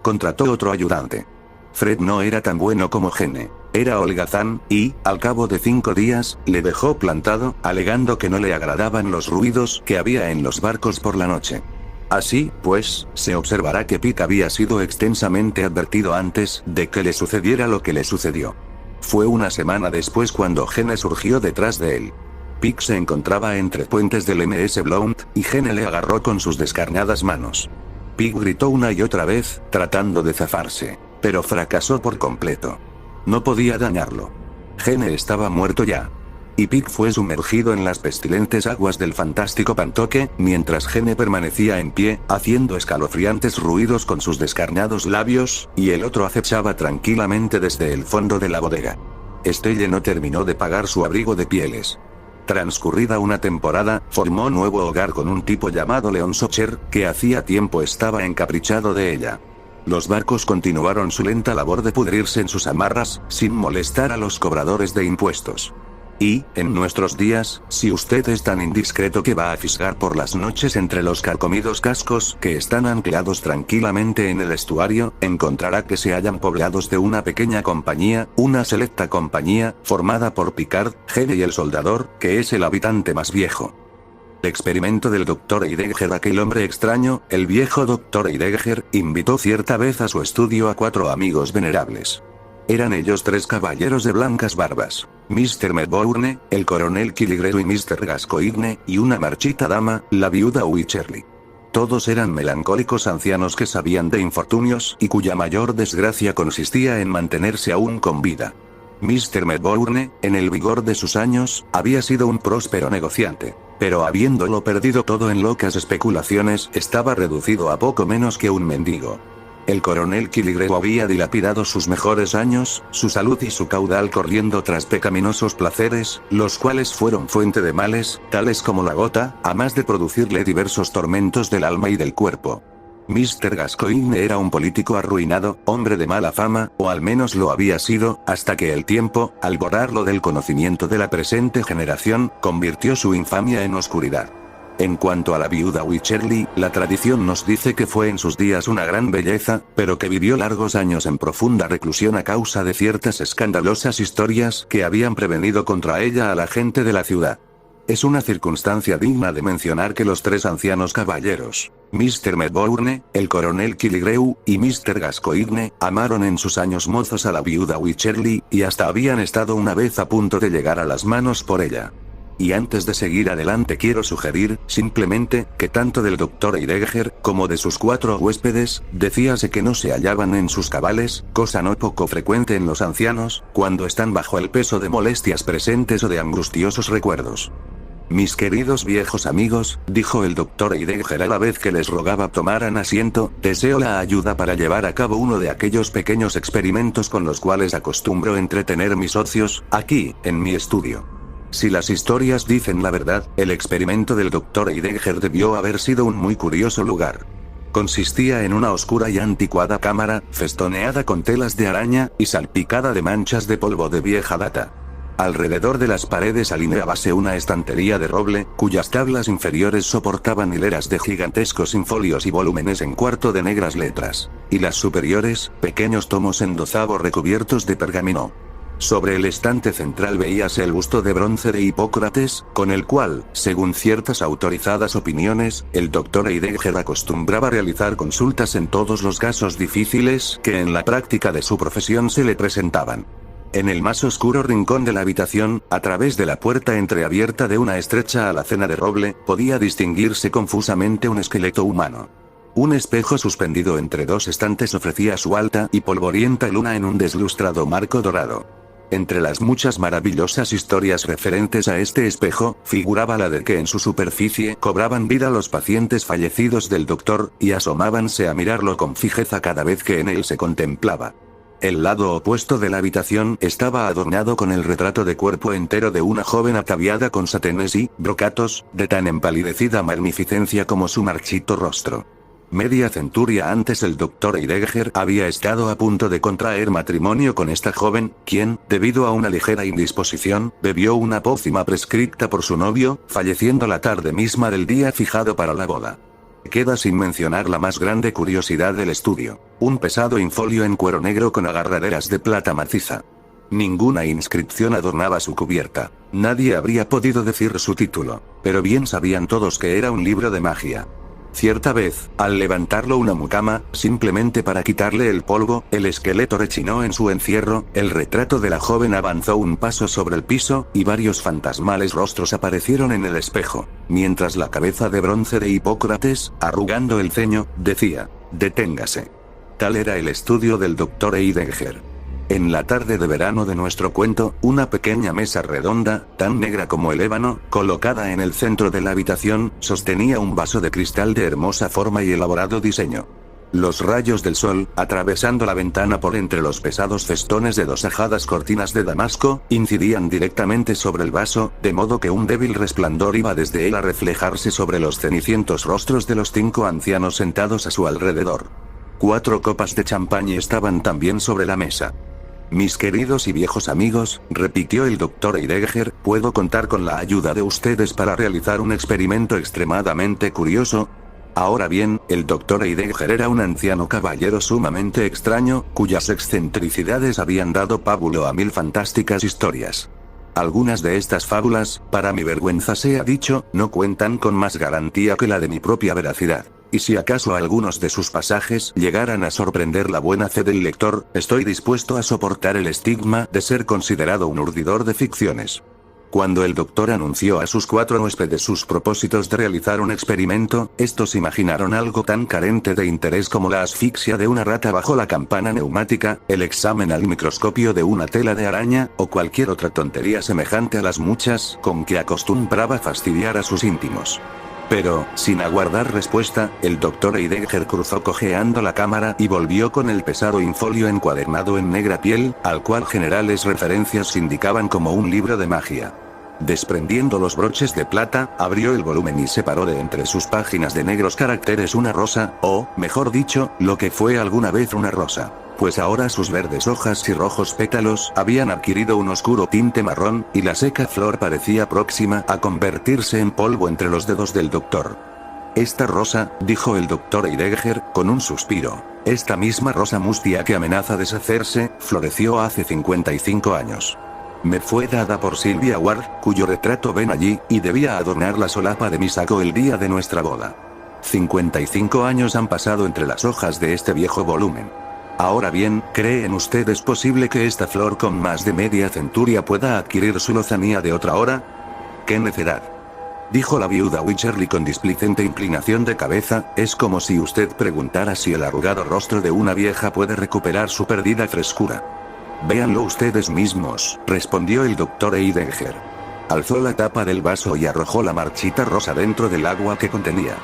Contrató otro ayudante. Fred no era tan bueno como Gene. Era holgazán, y, al cabo de 5 días, le dejó plantado, alegando que no le agradaban los ruidos que había en los barcos por la noche. Así, pues, se observará que Pete había sido extensamente advertido antes de que le sucediera lo que le sucedió. Fue una semana después cuando Gene surgió detrás de él. Pete se encontraba entre puentes del MS Blount, y Gene le agarró con sus descarnadas manos. Pete gritó una y otra vez, tratando de zafarse, pero fracasó por completo. No podía dañarlo. Gene estaba muerto ya. Y Pete fue sumergido en las pestilentes aguas del fantástico pantoque, mientras Gene permanecía en pie, haciendo escalofriantes ruidos con sus descarnados labios, y el otro acechaba tranquilamente desde el fondo de la bodega. Estelle no terminó de pagar su abrigo de pieles. Transcurrida una temporada, formó nuevo hogar con un tipo llamado Leon Socher, que hacía tiempo estaba encaprichado de ella. Los barcos continuaron su lenta labor de pudrirse en sus amarras, sin molestar a los cobradores de impuestos. Y, en nuestros días, si usted es tan indiscreto que va a fisgar por las noches entre los carcomidos cascos que están anclados tranquilamente en el estuario, encontrará que se hallan poblados de una pequeña compañía, una selecta compañía, formada por Picard, Gene y el soldador, que es el habitante más viejo. El experimento del Dr. Heidegger. Aquel hombre extraño, el viejo Dr. Heidegger, invitó cierta vez a su estudio a 4 amigos venerables. Eran ellos 3 caballeros de blancas barbas, Mr. Medbourne, el coronel Killigrew y Mr. Gascoigne, y una marchita dama, la viuda Wycherley. Todos eran melancólicos ancianos que sabían de infortunios y cuya mayor desgracia consistía en mantenerse aún con vida. Mr. Medbourne, en el vigor de sus años, había sido un próspero negociante, pero habiéndolo perdido todo en locas especulaciones, estaba reducido a poco menos que un mendigo. El coronel Killigrew había dilapidado sus mejores años, su salud y su caudal corriendo tras pecaminosos placeres, los cuales fueron fuente de males, tales como la gota, a más de producirle diversos tormentos del alma y del cuerpo. Mr. Gascoigne era un político arruinado, hombre de mala fama, o al menos lo había sido, hasta que el tiempo, al borrarlo del conocimiento de la presente generación, convirtió su infamia en oscuridad. En cuanto a la viuda Wycherley, la tradición nos dice que fue en sus días una gran belleza, pero que vivió largos años en profunda reclusión a causa de ciertas escandalosas historias que habían prevenido contra ella a la gente de la ciudad. Es una circunstancia digna de mencionar que los 3 ancianos caballeros, Mr. Medbourne, el coronel Killigrew, y Mr. Gascoigne, amaron en sus años mozos a la viuda Wycherley, y hasta habían estado una vez a punto de llegar a las manos por ella. Y antes de seguir adelante quiero sugerir, simplemente, que tanto del Dr. Heidegger, como de sus 4 huéspedes, decíase que no se hallaban en sus cabales, cosa no poco frecuente en los ancianos, cuando están bajo el peso de molestias presentes o de angustiosos recuerdos. Mis queridos viejos amigos, dijo el Dr. Heidegger a la vez que les rogaba tomaran asiento, deseo la ayuda para llevar a cabo uno de aquellos pequeños experimentos con los cuales acostumbro entretener mis ocios, aquí, en mi estudio. Si las historias dicen la verdad, el experimento del Dr. Heidegger debió haber sido un muy curioso lugar. Consistía en una oscura y anticuada cámara, festoneada con telas de araña, y salpicada de manchas de polvo de vieja data. Alrededor de las paredes alineábase una estantería de roble, cuyas tablas inferiores soportaban hileras de gigantescos infolios y volúmenes en cuarto de negras letras, y las superiores, pequeños tomos en 12avo recubiertos de pergamino. Sobre el estante central veíase el busto de bronce de Hipócrates, con el cual, según ciertas autorizadas opiniones, el doctor Heidegger acostumbraba realizar consultas en todos los casos difíciles que en la práctica de su profesión se le presentaban. En el más oscuro rincón de la habitación, a través de la puerta entreabierta de una estrecha alacena de roble, podía distinguirse confusamente un esqueleto humano. Un espejo suspendido entre dos estantes ofrecía su alta y polvorienta luna en un deslustrado marco dorado. Entre las muchas maravillosas historias referentes a este espejo, figuraba la de que en su superficie cobraban vida los pacientes fallecidos del doctor, y asomábanse a mirarlo con fijeza cada vez que en él se contemplaba. El lado opuesto de la habitación estaba adornado con el retrato de cuerpo entero de una joven ataviada con satenes y brocatos, de tan empalidecida magnificencia como su marchito rostro. Media centuria antes el doctor Heidegger había estado a punto de contraer matrimonio con esta joven, quien, debido a una ligera indisposición, bebió una pócima prescripta por su novio, falleciendo la tarde misma del día fijado para la boda. Queda sin mencionar la más grande curiosidad del estudio: un pesado infolio en cuero negro con agarraderas de plata maciza. Ninguna inscripción adornaba su cubierta. Nadie habría podido decir su título, pero bien sabían todos que era un libro de magia. Cierta vez, al levantarlo una mucama, simplemente para quitarle el polvo, el esqueleto rechinó en su encierro, el retrato de la joven avanzó un paso sobre el piso, y varios fantasmales rostros aparecieron en el espejo, mientras la cabeza de bronce de Hipócrates, arrugando el ceño, decía: «Deténgase». Tal era el estudio del doctor Heidegger. En la tarde de verano de nuestro cuento, una pequeña mesa redonda, tan negra como el ébano, colocada en el centro de la habitación, sostenía un vaso de cristal de hermosa forma y elaborado diseño. Los rayos del sol, atravesando la ventana por entre los pesados festones de dos ajadas cortinas de damasco, incidían directamente sobre el vaso, de modo que un débil resplandor iba desde él a reflejarse sobre los cenicientos rostros de los 5 ancianos sentados a su alrededor. 4 copas de champaña estaban también sobre la mesa. «Mis queridos y viejos amigos», repitió el doctor Heidegger, «puedo contar con la ayuda de ustedes para realizar un experimento extremadamente curioso». Ahora bien, el doctor Heidegger era un anciano caballero sumamente extraño, cuyas excentricidades habían dado pábulo a 1000 fantásticas historias. Algunas de estas fábulas, para mi vergüenza sea dicho, no cuentan con más garantía que la de mi propia veracidad. Y si acaso algunos de sus pasajes llegaran a sorprender la buena fe del lector, estoy dispuesto a soportar el estigma de ser considerado un urdidor de ficciones. Cuando el doctor anunció a sus 4 huéspedes sus propósitos de realizar un experimento, estos imaginaron algo tan carente de interés como la asfixia de una rata bajo la campana neumática, el examen al microscopio de una tela de araña, o cualquier otra tontería semejante a las muchas con que acostumbraba fastidiar a sus íntimos. Pero, sin aguardar respuesta, el doctor Heidegger cruzó cojeando la cámara y volvió con el pesado infolio encuadernado en negra piel, al cual generales referencias indicaban como un libro de magia. Desprendiendo los broches de plata, abrió el volumen y separó de entre sus páginas de negros caracteres una rosa, o, mejor dicho, lo que fue alguna vez una rosa, pues ahora sus verdes hojas y rojos pétalos habían adquirido un oscuro tinte marrón, y la seca flor parecía próxima a convertirse en polvo entre los dedos del doctor. «Esta rosa», dijo el doctor Heidegger, con un suspiro, «esta misma rosa mustia que amenaza deshacerse, floreció hace 55 años. Me fue dada por Sylvia Ward, cuyo retrato ven allí, y debía adornar la solapa de mi saco el día de nuestra boda. 55 años han pasado entre las hojas de este viejo volumen. Ahora bien, ¿creen ustedes posible que esta flor con más de media centuria pueda adquirir su lozanía de otra hora? ¡Qué necedad!», dijo la viuda Wycherly con displicente inclinación de cabeza. «Es como si usted preguntara si el arrugado rostro de una vieja puede recuperar su perdida frescura». «Véanlo ustedes mismos», respondió el doctor Heidegger. Alzó la tapa del vaso y arrojó la marchita rosa dentro del agua que contenía.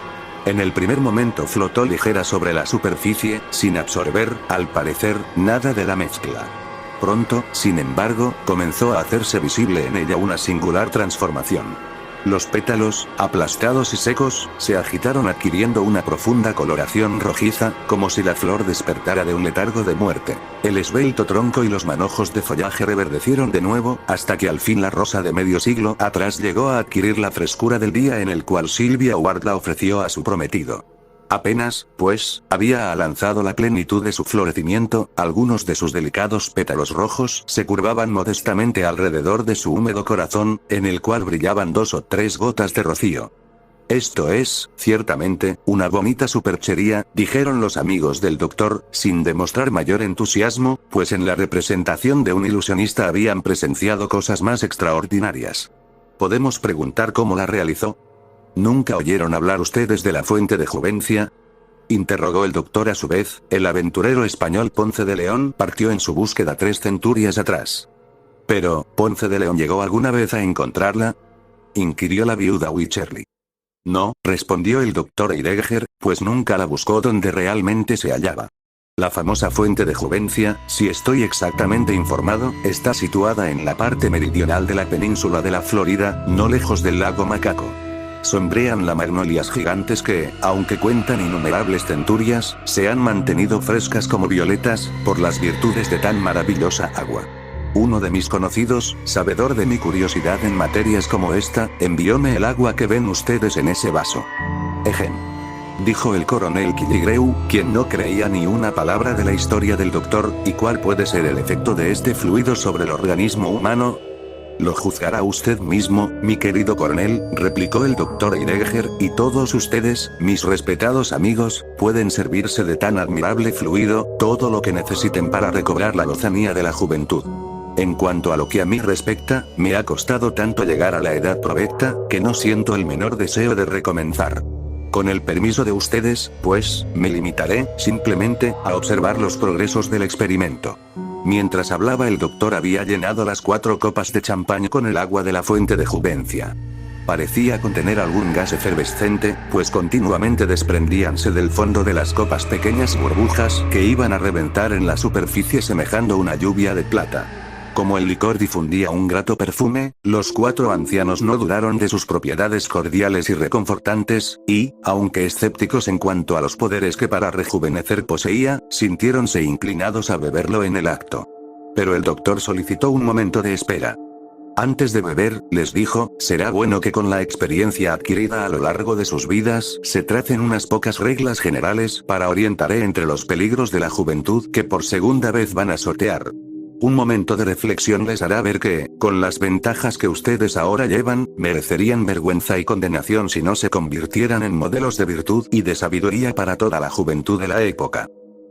En el primer momento flotó ligera sobre la superficie, sin absorber, al parecer, nada de la mezcla. Pronto, sin embargo, comenzó a hacerse visible en ella una singular transformación. Los pétalos, aplastados y secos, se agitaron adquiriendo una profunda coloración rojiza, como si la flor despertara de un letargo de muerte. El esbelto tronco y los manojos de follaje reverdecieron de nuevo, hasta que al fin la rosa de medio siglo atrás llegó a adquirir la frescura del día en el cual Sylvia Ward la ofreció a su prometido. Apenas, pues, había alcanzado la plenitud de su florecimiento, algunos de sus delicados pétalos rojos se curvaban modestamente alrededor de su húmedo corazón, en el cual brillaban 2 o 3 gotas de rocío. Esto es, ciertamente, una bonita superchería, dijeron los amigos del doctor, sin demostrar mayor entusiasmo, pues en la representación de un ilusionista habían presenciado cosas más extraordinarias. ¿Podemos preguntar cómo la realizó? ¿Nunca oyeron hablar ustedes de la fuente de Juvencia? Interrogó el doctor a su vez. El aventurero español Ponce de León partió en su búsqueda 3 centurias atrás. Pero, ¿Ponce de León llegó alguna vez a encontrarla?, inquirió la viuda Wycherly. No, respondió el doctor Heidegger, pues nunca la buscó donde realmente se hallaba. La famosa fuente de Juvencia, si estoy exactamente informado, está situada en la parte meridional de la península de la Florida, no lejos del lago Macaco. Sombrean la magnolias gigantes que, aunque cuentan innumerables centurias, se han mantenido frescas como violetas, por las virtudes de tan maravillosa agua. Uno de mis conocidos, sabedor de mi curiosidad en materias como esta, envióme el agua que ven ustedes en ese vaso. Ejem, dijo el coronel Killigrew, quien no creía ni una palabra de la historia del doctor. ¿Y cuál puede ser el efecto de este fluido sobre el organismo humano? Lo juzgará usted mismo, mi querido coronel, replicó el doctor Heidegger, y todos ustedes, mis respetados amigos, pueden servirse de tan admirable fluido, todo lo que necesiten para recobrar la lozanía de la juventud. En cuanto a lo que a mí respecta, me ha costado tanto llegar a la edad provecta, que no siento el menor deseo de recomenzar. Con el permiso de ustedes, pues, me limitaré, simplemente, a observar los progresos del experimento. Mientras hablaba el doctor había llenado las 4 copas de champán con el agua de la fuente de Juvencia. Parecía contener algún gas efervescente, pues continuamente desprendíanse del fondo de las copas pequeñas burbujas que iban a reventar en la superficie semejando una lluvia de plata. Como el licor difundía un grato perfume, los 4 ancianos no dudaron de sus propiedades cordiales y reconfortantes, y, aunque escépticos en cuanto a los poderes que para rejuvenecer poseía, sintiéronse inclinados a beberlo en el acto. Pero el doctor solicitó un momento de espera. Antes de beber, les dijo, será bueno que con la experiencia adquirida a lo largo de sus vidas, se tracen unas pocas reglas generales para orientaré entre los peligros de la juventud que por segunda vez van a sortear. Un momento de reflexión les hará ver que, con las ventajas que ustedes ahora llevan, merecerían vergüenza y condenación si no se convirtieran en modelos de virtud y de sabiduría para toda la juventud de la época.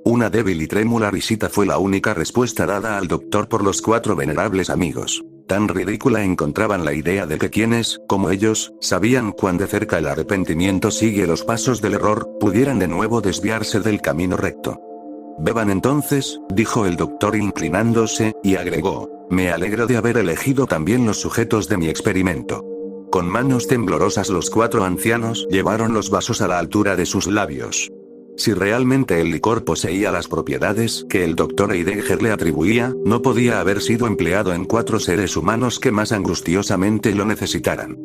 Una débil y trémula risita fue la única respuesta dada al doctor por los 4 venerables amigos. Tan ridícula encontraban la idea de que quienes, como ellos, sabían cuán de cerca el arrepentimiento sigue los pasos del error, pudieran de nuevo desviarse del camino recto. Beban entonces, dijo el doctor inclinándose, y agregó, me alegro de haber elegido también los sujetos de mi experimento. Con manos temblorosas los 4 ancianos llevaron los vasos a la altura de sus labios. Si realmente el licor poseía las propiedades que el doctor Heidegger le atribuía, no podía haber sido empleado en 4 seres humanos que más angustiosamente lo necesitaran.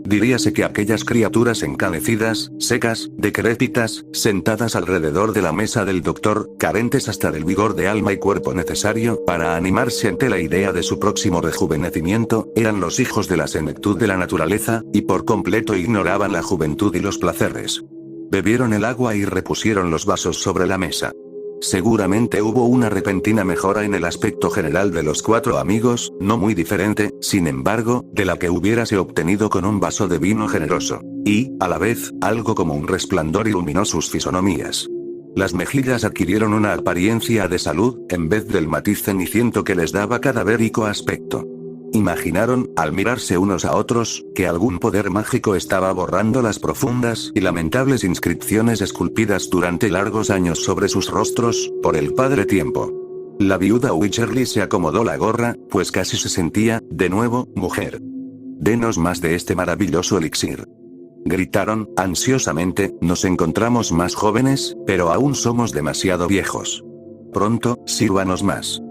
Diríase que aquellas criaturas encanecidas, secas, decrépitas, sentadas alrededor de la mesa del doctor, carentes hasta del vigor de alma y cuerpo necesario para animarse ante la idea de su próximo rejuvenecimiento, eran los hijos de la senectud de la naturaleza, y por completo ignoraban la juventud y los placeres. Bebieron el agua y repusieron los vasos sobre la mesa. Seguramente hubo una repentina mejora en el aspecto general de los 4 amigos, no muy diferente, sin embargo, de la que hubiérase obtenido con un vaso de vino generoso. Y, a la vez, algo como un resplandor iluminó sus fisonomías. Las mejillas adquirieron una apariencia de salud, en vez del matiz ceniciento que les daba cadavérico aspecto. Imaginaron, al mirarse unos a otros, que algún poder mágico estaba borrando las profundas y lamentables inscripciones esculpidas durante largos años sobre sus rostros, por el padre tiempo. La viuda Wycherly se acomodó la gorra, pues casi se sentía, de nuevo, mujer. Denos más de este maravilloso elixir. Gritaron, ansiosamente, nos encontramos más jóvenes, pero aún somos demasiado viejos. Pronto, sírvanos más.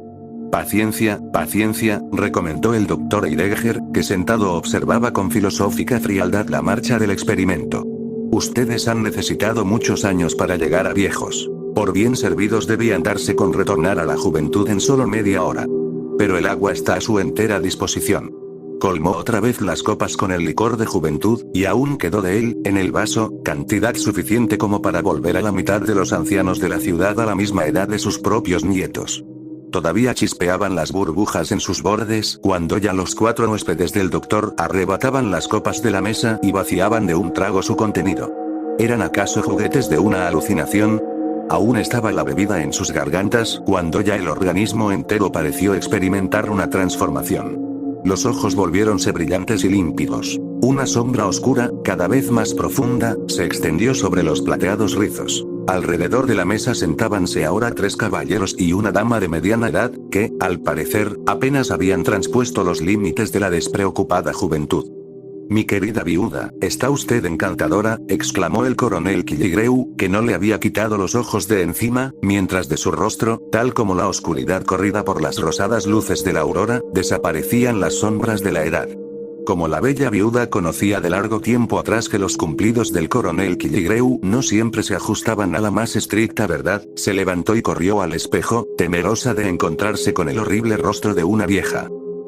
Paciencia, paciencia, recomendó el doctor Heidegger, que sentado observaba con filosófica frialdad la marcha del experimento. Ustedes han necesitado muchos años para llegar a viejos. Por bien servidos debían darse con retornar a la juventud en solo media hora. Pero el agua está a su entera disposición. Colmó otra vez las copas con el licor de juventud, y aún quedó de él, en el vaso, cantidad suficiente como para volver a la mitad de los ancianos de la ciudad a la misma edad de sus propios nietos. Todavía chispeaban las burbujas en sus bordes cuando ya los 4 huéspedes del doctor arrebataban las copas de la mesa y vaciaban de un trago su contenido. ¿Eran acaso juguetes de una alucinación? Aún estaba la bebida en sus gargantas cuando ya el organismo entero pareció experimentar una transformación. Los ojos volviéronse brillantes y límpidos. Una sombra oscura, cada vez más profunda, se extendió sobre los plateados rizos. Alrededor de la mesa sentábanse ahora 3 caballeros y una dama de mediana edad, que, al parecer, apenas habían transpuesto los límites de la despreocupada juventud. «Mi querida viuda, está usted encantadora», exclamó el coronel Killigreu, que no le había quitado los ojos de encima, mientras de su rostro, tal como la oscuridad corrida por las rosadas luces de la aurora, desaparecían las sombras de la edad. Como la bella viuda conocía de largo tiempo atrás que los cumplidos del coronel Killigreu no siempre se ajustaban a la más estricta verdad, se levantó y corrió al espejo, temerosa de encontrarse con el horrible rostro de una vieja.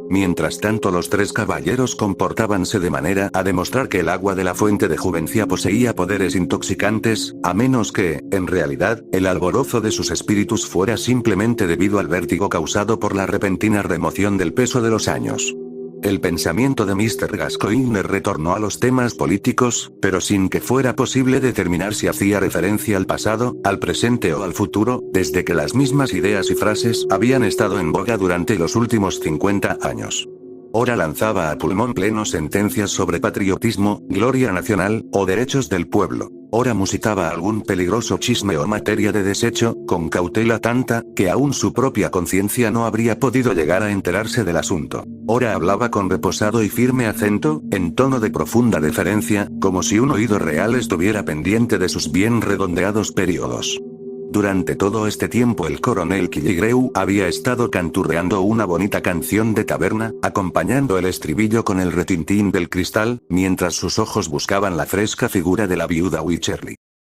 Mientras tanto los 3 caballeros comportábanse de manera a demostrar que el agua de la fuente de Juvencia poseía poderes intoxicantes, a menos que, en realidad, el alborozo de sus espíritus fuera simplemente debido al vértigo causado por la repentina remoción del peso de los años. El pensamiento de Mr. Gascoigne retornó a los temas políticos, pero sin que fuera posible determinar si hacía referencia al pasado, al presente o al futuro, desde que las mismas ideas y frases habían estado en boga durante los últimos 50 años. Ora lanzaba a pulmón pleno sentencias sobre patriotismo, gloria nacional, o derechos del pueblo. Ora musitaba algún peligroso chisme o materia de desecho, con cautela tanta, que aún su propia conciencia no habría podido llegar a enterarse del asunto. Ora hablaba con reposado y firme acento, en tono de profunda deferencia, como si un oído real estuviera pendiente de sus bien redondeados periodos. Durante todo este tiempo el coronel Killigreu había estado canturreando una bonita canción de taberna, acompañando el estribillo con el retintín del cristal, mientras sus ojos buscaban la fresca figura de la viuda Wycherly.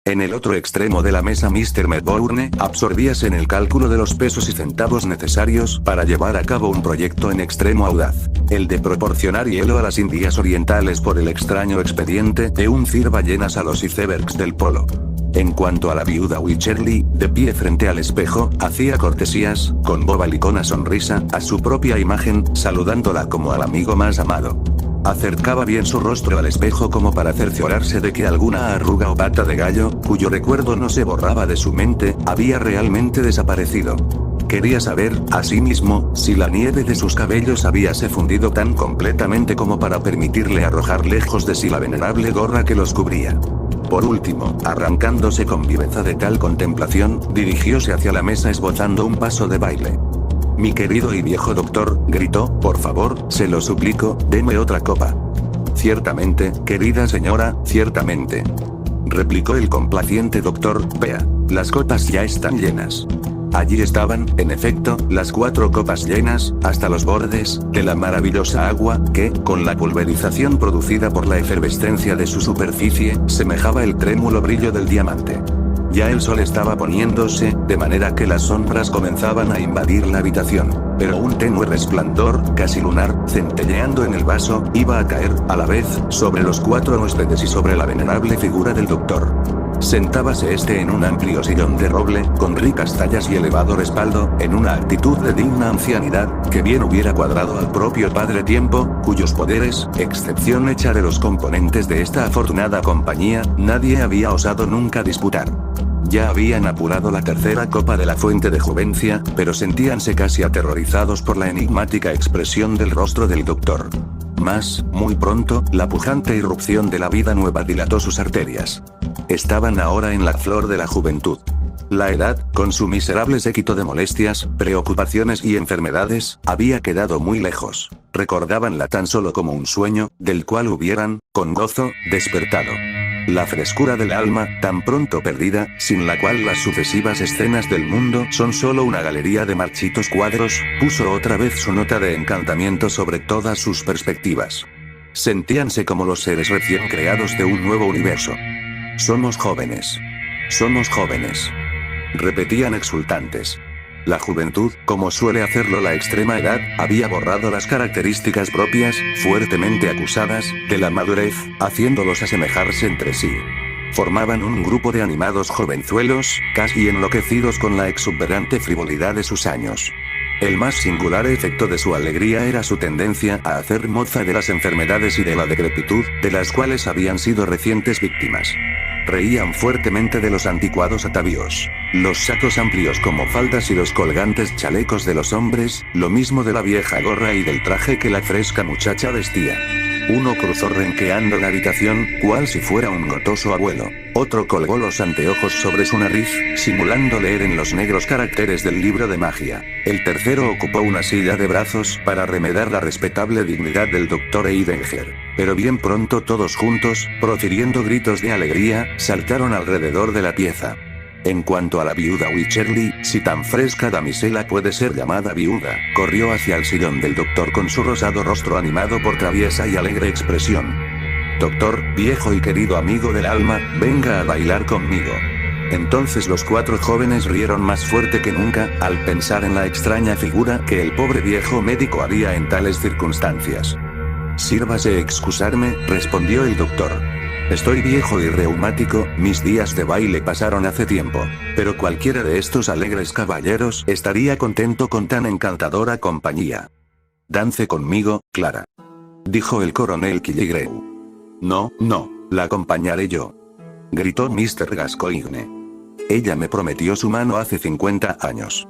En el otro extremo de la mesa Mr. Medbourne absorbíase en el cálculo de los pesos y centavos necesarios para llevar a cabo un proyecto en extremo audaz, el de proporcionar hielo a las Indias Orientales por el extraño expediente de uncir ballenas a los icebergs del polo. En cuanto a la viuda Wycherly, de pie frente al espejo, hacía cortesías, con bobalicona sonrisa, a su propia imagen, saludándola como al amigo más amado. Acercaba bien su rostro al espejo como para cerciorarse de que alguna arruga o pata de gallo, cuyo recuerdo no se borraba de su mente, había realmente desaparecido. Quería saber, asimismo, si la nieve de sus cabellos habíase fundido tan completamente como para permitirle arrojar lejos de sí la venerable gorra que los cubría. Por último, arrancándose con viveza de tal contemplación, dirigióse hacia la mesa esbozando un paso de baile. «Mi querido y viejo doctor», gritó, «por favor, se lo suplico, deme otra copa». «Ciertamente, querida señora, ciertamente», replicó el complaciente doctor. «Vea, las copas ya están llenas». Allí estaban, en efecto, las 4 copas llenas, hasta los bordes, de la maravillosa agua, que, con la pulverización producida por la efervescencia de su superficie, semejaba el trémulo brillo del diamante. Ya el sol estaba poniéndose, de manera que las sombras comenzaban a invadir la habitación, pero un tenue resplandor, casi lunar, centelleando en el vaso, iba a caer, a la vez, sobre los 4 huéspedes y sobre la venerable figura del doctor. Sentábase este en un amplio sillón de roble, con ricas tallas y elevado respaldo, en una actitud de digna ancianidad, que bien hubiera cuadrado al propio Padre Tiempo, cuyos poderes, excepción hecha de los componentes de esta afortunada compañía, nadie había osado nunca disputar. Ya habían apurado la 3ª copa de la fuente de Juvencia, pero sentíanse casi aterrorizados por la enigmática expresión del rostro del doctor. Mas, muy pronto, la pujante irrupción de la vida nueva dilató sus arterias. Estaban ahora en la flor de la juventud. La edad, con su miserable séquito de molestias, preocupaciones y enfermedades, había quedado muy lejos. Recordábanla tan solo como un sueño, del cual hubieran, con gozo, despertado. La frescura del alma, tan pronto perdida, sin la cual las sucesivas escenas del mundo son solo una galería de marchitos cuadros, puso otra vez su nota de encantamiento sobre todas sus perspectivas. Sentíanse como los seres recién creados de un nuevo universo. «Somos jóvenes. Somos jóvenes», repetían exultantes. La juventud, como suele hacerlo la extrema edad, había borrado las características propias, fuertemente acusadas, de la madurez, haciéndolos asemejarse entre sí. Formaban un grupo de animados jovenzuelos, casi enloquecidos con la exuberante frivolidad de sus años. El más singular efecto de su alegría era su tendencia a hacer mofa de las enfermedades y de la decrepitud, de las cuales habían sido recientes víctimas. Reían fuertemente de los anticuados atavíos, los sacos amplios como faldas y los colgantes chalecos de los hombres, lo mismo de la vieja gorra y del traje que la fresca muchacha vestía. Uno cruzó renqueando la habitación, cual si fuera un gotoso abuelo. Otro colgó los anteojos sobre su nariz, simulando leer en los negros caracteres del libro de magia. El tercero ocupó una silla de brazos para remedar la respetable dignidad del doctor Eidenger. Pero bien pronto todos juntos, profiriendo gritos de alegría, saltaron alrededor de la pieza. En cuanto a la viuda Wycherly, si tan fresca damisela puede ser llamada viuda, corrió hacia el sillón del doctor con su rosado rostro animado por traviesa y alegre expresión. Doctor, viejo y querido amigo del alma, venga a bailar conmigo. Entonces los cuatro jóvenes rieron más fuerte que nunca, al pensar en la extraña figura que el pobre viejo médico haría en tales circunstancias. Sírvase excusarme, respondió el doctor. Estoy viejo y reumático, mis días de baile pasaron hace tiempo. Pero cualquiera de estos alegres caballeros estaría contento con tan encantadora compañía. Dance conmigo, Clara, dijo el coronel Killigrew. No, no, la acompañaré yo, gritó Mr. Gascoigne. Ella me prometió su mano hace 50 años,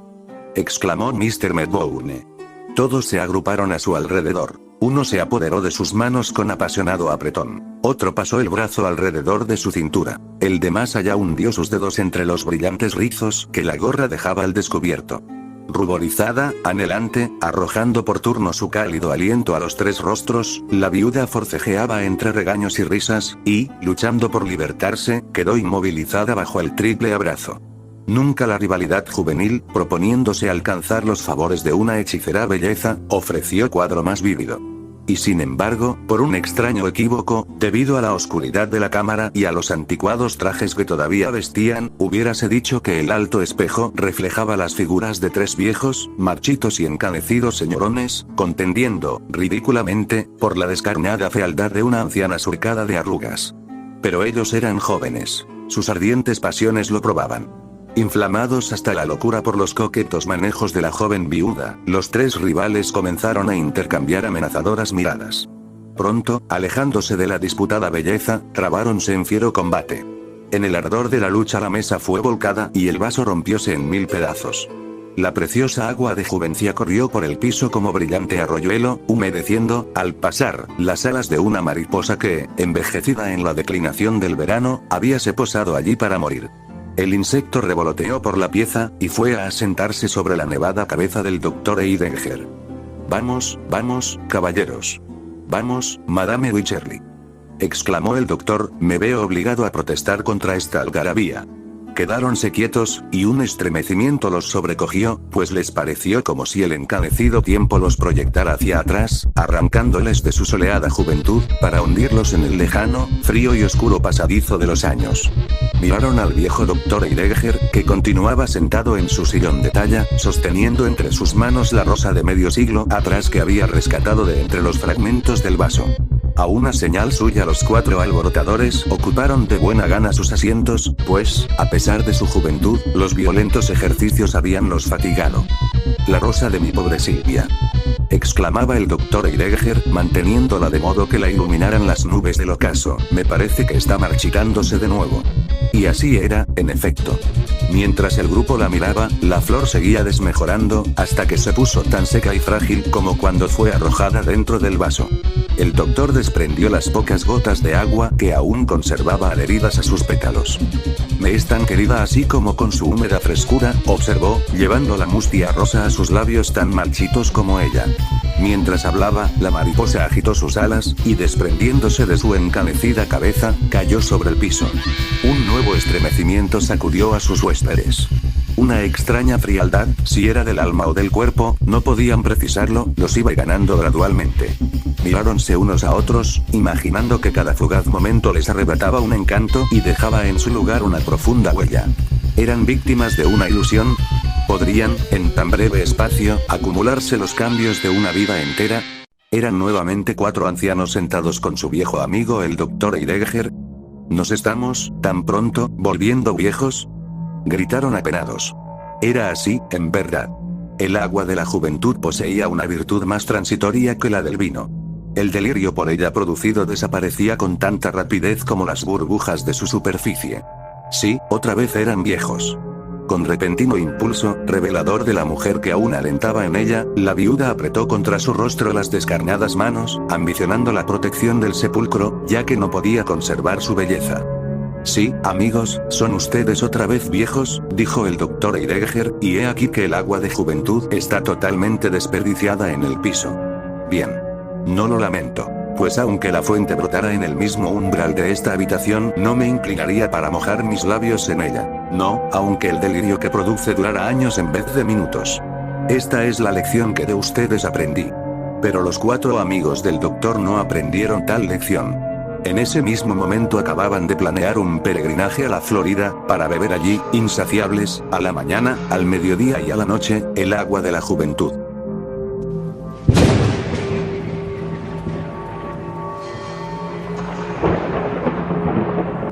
exclamó Mr. Medbourne. Todos se agruparon a su alrededor. Uno se apoderó de sus manos con apasionado apretón. Otro pasó el brazo alrededor de su cintura. El de más allá hundió sus dedos entre los brillantes rizos que la gorra dejaba al descubierto. Ruborizada, anhelante, arrojando por turno su cálido aliento a los tres rostros, la viuda forcejeaba entre regaños y risas, y, luchando por libertarse, quedó inmovilizada bajo el triple abrazo. Nunca la rivalidad juvenil, proponiéndose alcanzar los favores de una hechicera belleza, ofreció cuadro más vívido. Y sin embargo, por un extraño equívoco, debido a la oscuridad de la cámara y a los anticuados trajes que todavía vestían, hubiérase dicho que el alto espejo reflejaba las figuras de tres viejos, marchitos y encanecidos señorones, contendiendo, ridículamente, por la descarnada fealdad de una anciana surcada de arrugas. Pero ellos eran jóvenes. Sus ardientes pasiones lo probaban. Inflamados hasta la locura por los coquetos manejos de la joven viuda, los tres rivales comenzaron a intercambiar amenazadoras miradas. Pronto, alejándose de la disputada belleza, trabáronse en fiero combate. En el ardor de la lucha la mesa fue volcada y el vaso rompióse en 1000 pedazos. La preciosa agua de Juvencia corrió por el piso como brillante arroyuelo, humedeciendo, al pasar, las alas de una mariposa que, envejecida en la declinación del verano, habíase posado allí para morir. El insecto revoloteó por la pieza, y fue a asentarse sobre la nevada cabeza del doctor Eidenger. Vamos, vamos, caballeros. Vamos, Madame Wycherly, exclamó el doctor, me veo obligado a protestar contra esta algarabía. Quedáronse quietos, y un estremecimiento los sobrecogió, pues les pareció como si el encanecido tiempo los proyectara hacia atrás, arrancándoles de su soleada juventud, para hundirlos en el lejano, frío y oscuro pasadizo de los años. Miraron al viejo doctor Eidenger, que continuaba sentado en su sillón de talla, sosteniendo entre sus manos la rosa de medio siglo atrás que había rescatado de entre los fragmentos del vaso. A una señal suya los cuatro alborotadores ocuparon de buena gana sus asientos, pues, a pesar de su juventud, los violentos ejercicios habíanlos fatigado. La rosa de mi pobre Silvia, exclamaba el doctor Eidenger, manteniéndola de modo que la iluminaran las nubes del ocaso, me parece que está marchitándose de nuevo. Y así era, en efecto. Mientras el grupo la miraba, la flor seguía desmejorando, hasta que se puso tan seca y frágil como cuando fue arrojada dentro del vaso. El doctor desprendió las pocas gotas de agua que aún conservaba adheridas a sus pétalos. Me es tan querida así como con su húmeda frescura, observó, llevando la mustia rosa a sus labios tan marchitos como ella. Mientras hablaba, la mariposa agitó sus alas, y desprendiéndose de su encanecida cabeza, cayó sobre el piso. Un nuevo estremecimiento sacudió a sus huéspedes. Una extraña frialdad, si era del alma o del cuerpo, no podían precisarlo, los iba ganando gradualmente. Miráronse unos a otros, imaginando que cada fugaz momento les arrebataba un encanto y dejaba en su lugar una profunda huella. ¿Eran víctimas de una ilusión? ¿Podrían, en tan breve espacio, acumularse los cambios de una vida entera? Eran nuevamente 4 ancianos sentados con su viejo amigo el Dr. Heidegger. ¿Nos estamos, tan pronto, volviendo viejos?, gritaron apenados. Era así, en verdad. El agua de la juventud poseía una virtud más transitoria que la del vino. El delirio por ella producido desaparecía con tanta rapidez como las burbujas de su superficie. Sí, otra vez eran viejos. Con repentino impulso, revelador de la mujer que aún alentaba en ella, la viuda apretó contra su rostro las descarnadas manos, ambicionando la protección del sepulcro, ya que no podía conservar su belleza. Sí, amigos, son ustedes otra vez viejos, dijo el Dr. Heidegger, y he aquí que el agua de juventud está totalmente desperdiciada en el piso. Bien. No lo lamento. Pues aunque la fuente brotara en el mismo umbral de esta habitación, no me inclinaría para mojar mis labios en ella. No, aunque el delirio que produce durara años en vez de minutos. Esta es la lección que de ustedes aprendí. Pero los 4 amigos del doctor no aprendieron tal lección. En ese mismo momento acababan de planear un peregrinaje a la Florida, para beber allí, insaciables, a la mañana, al mediodía y a la noche, el agua de la juventud.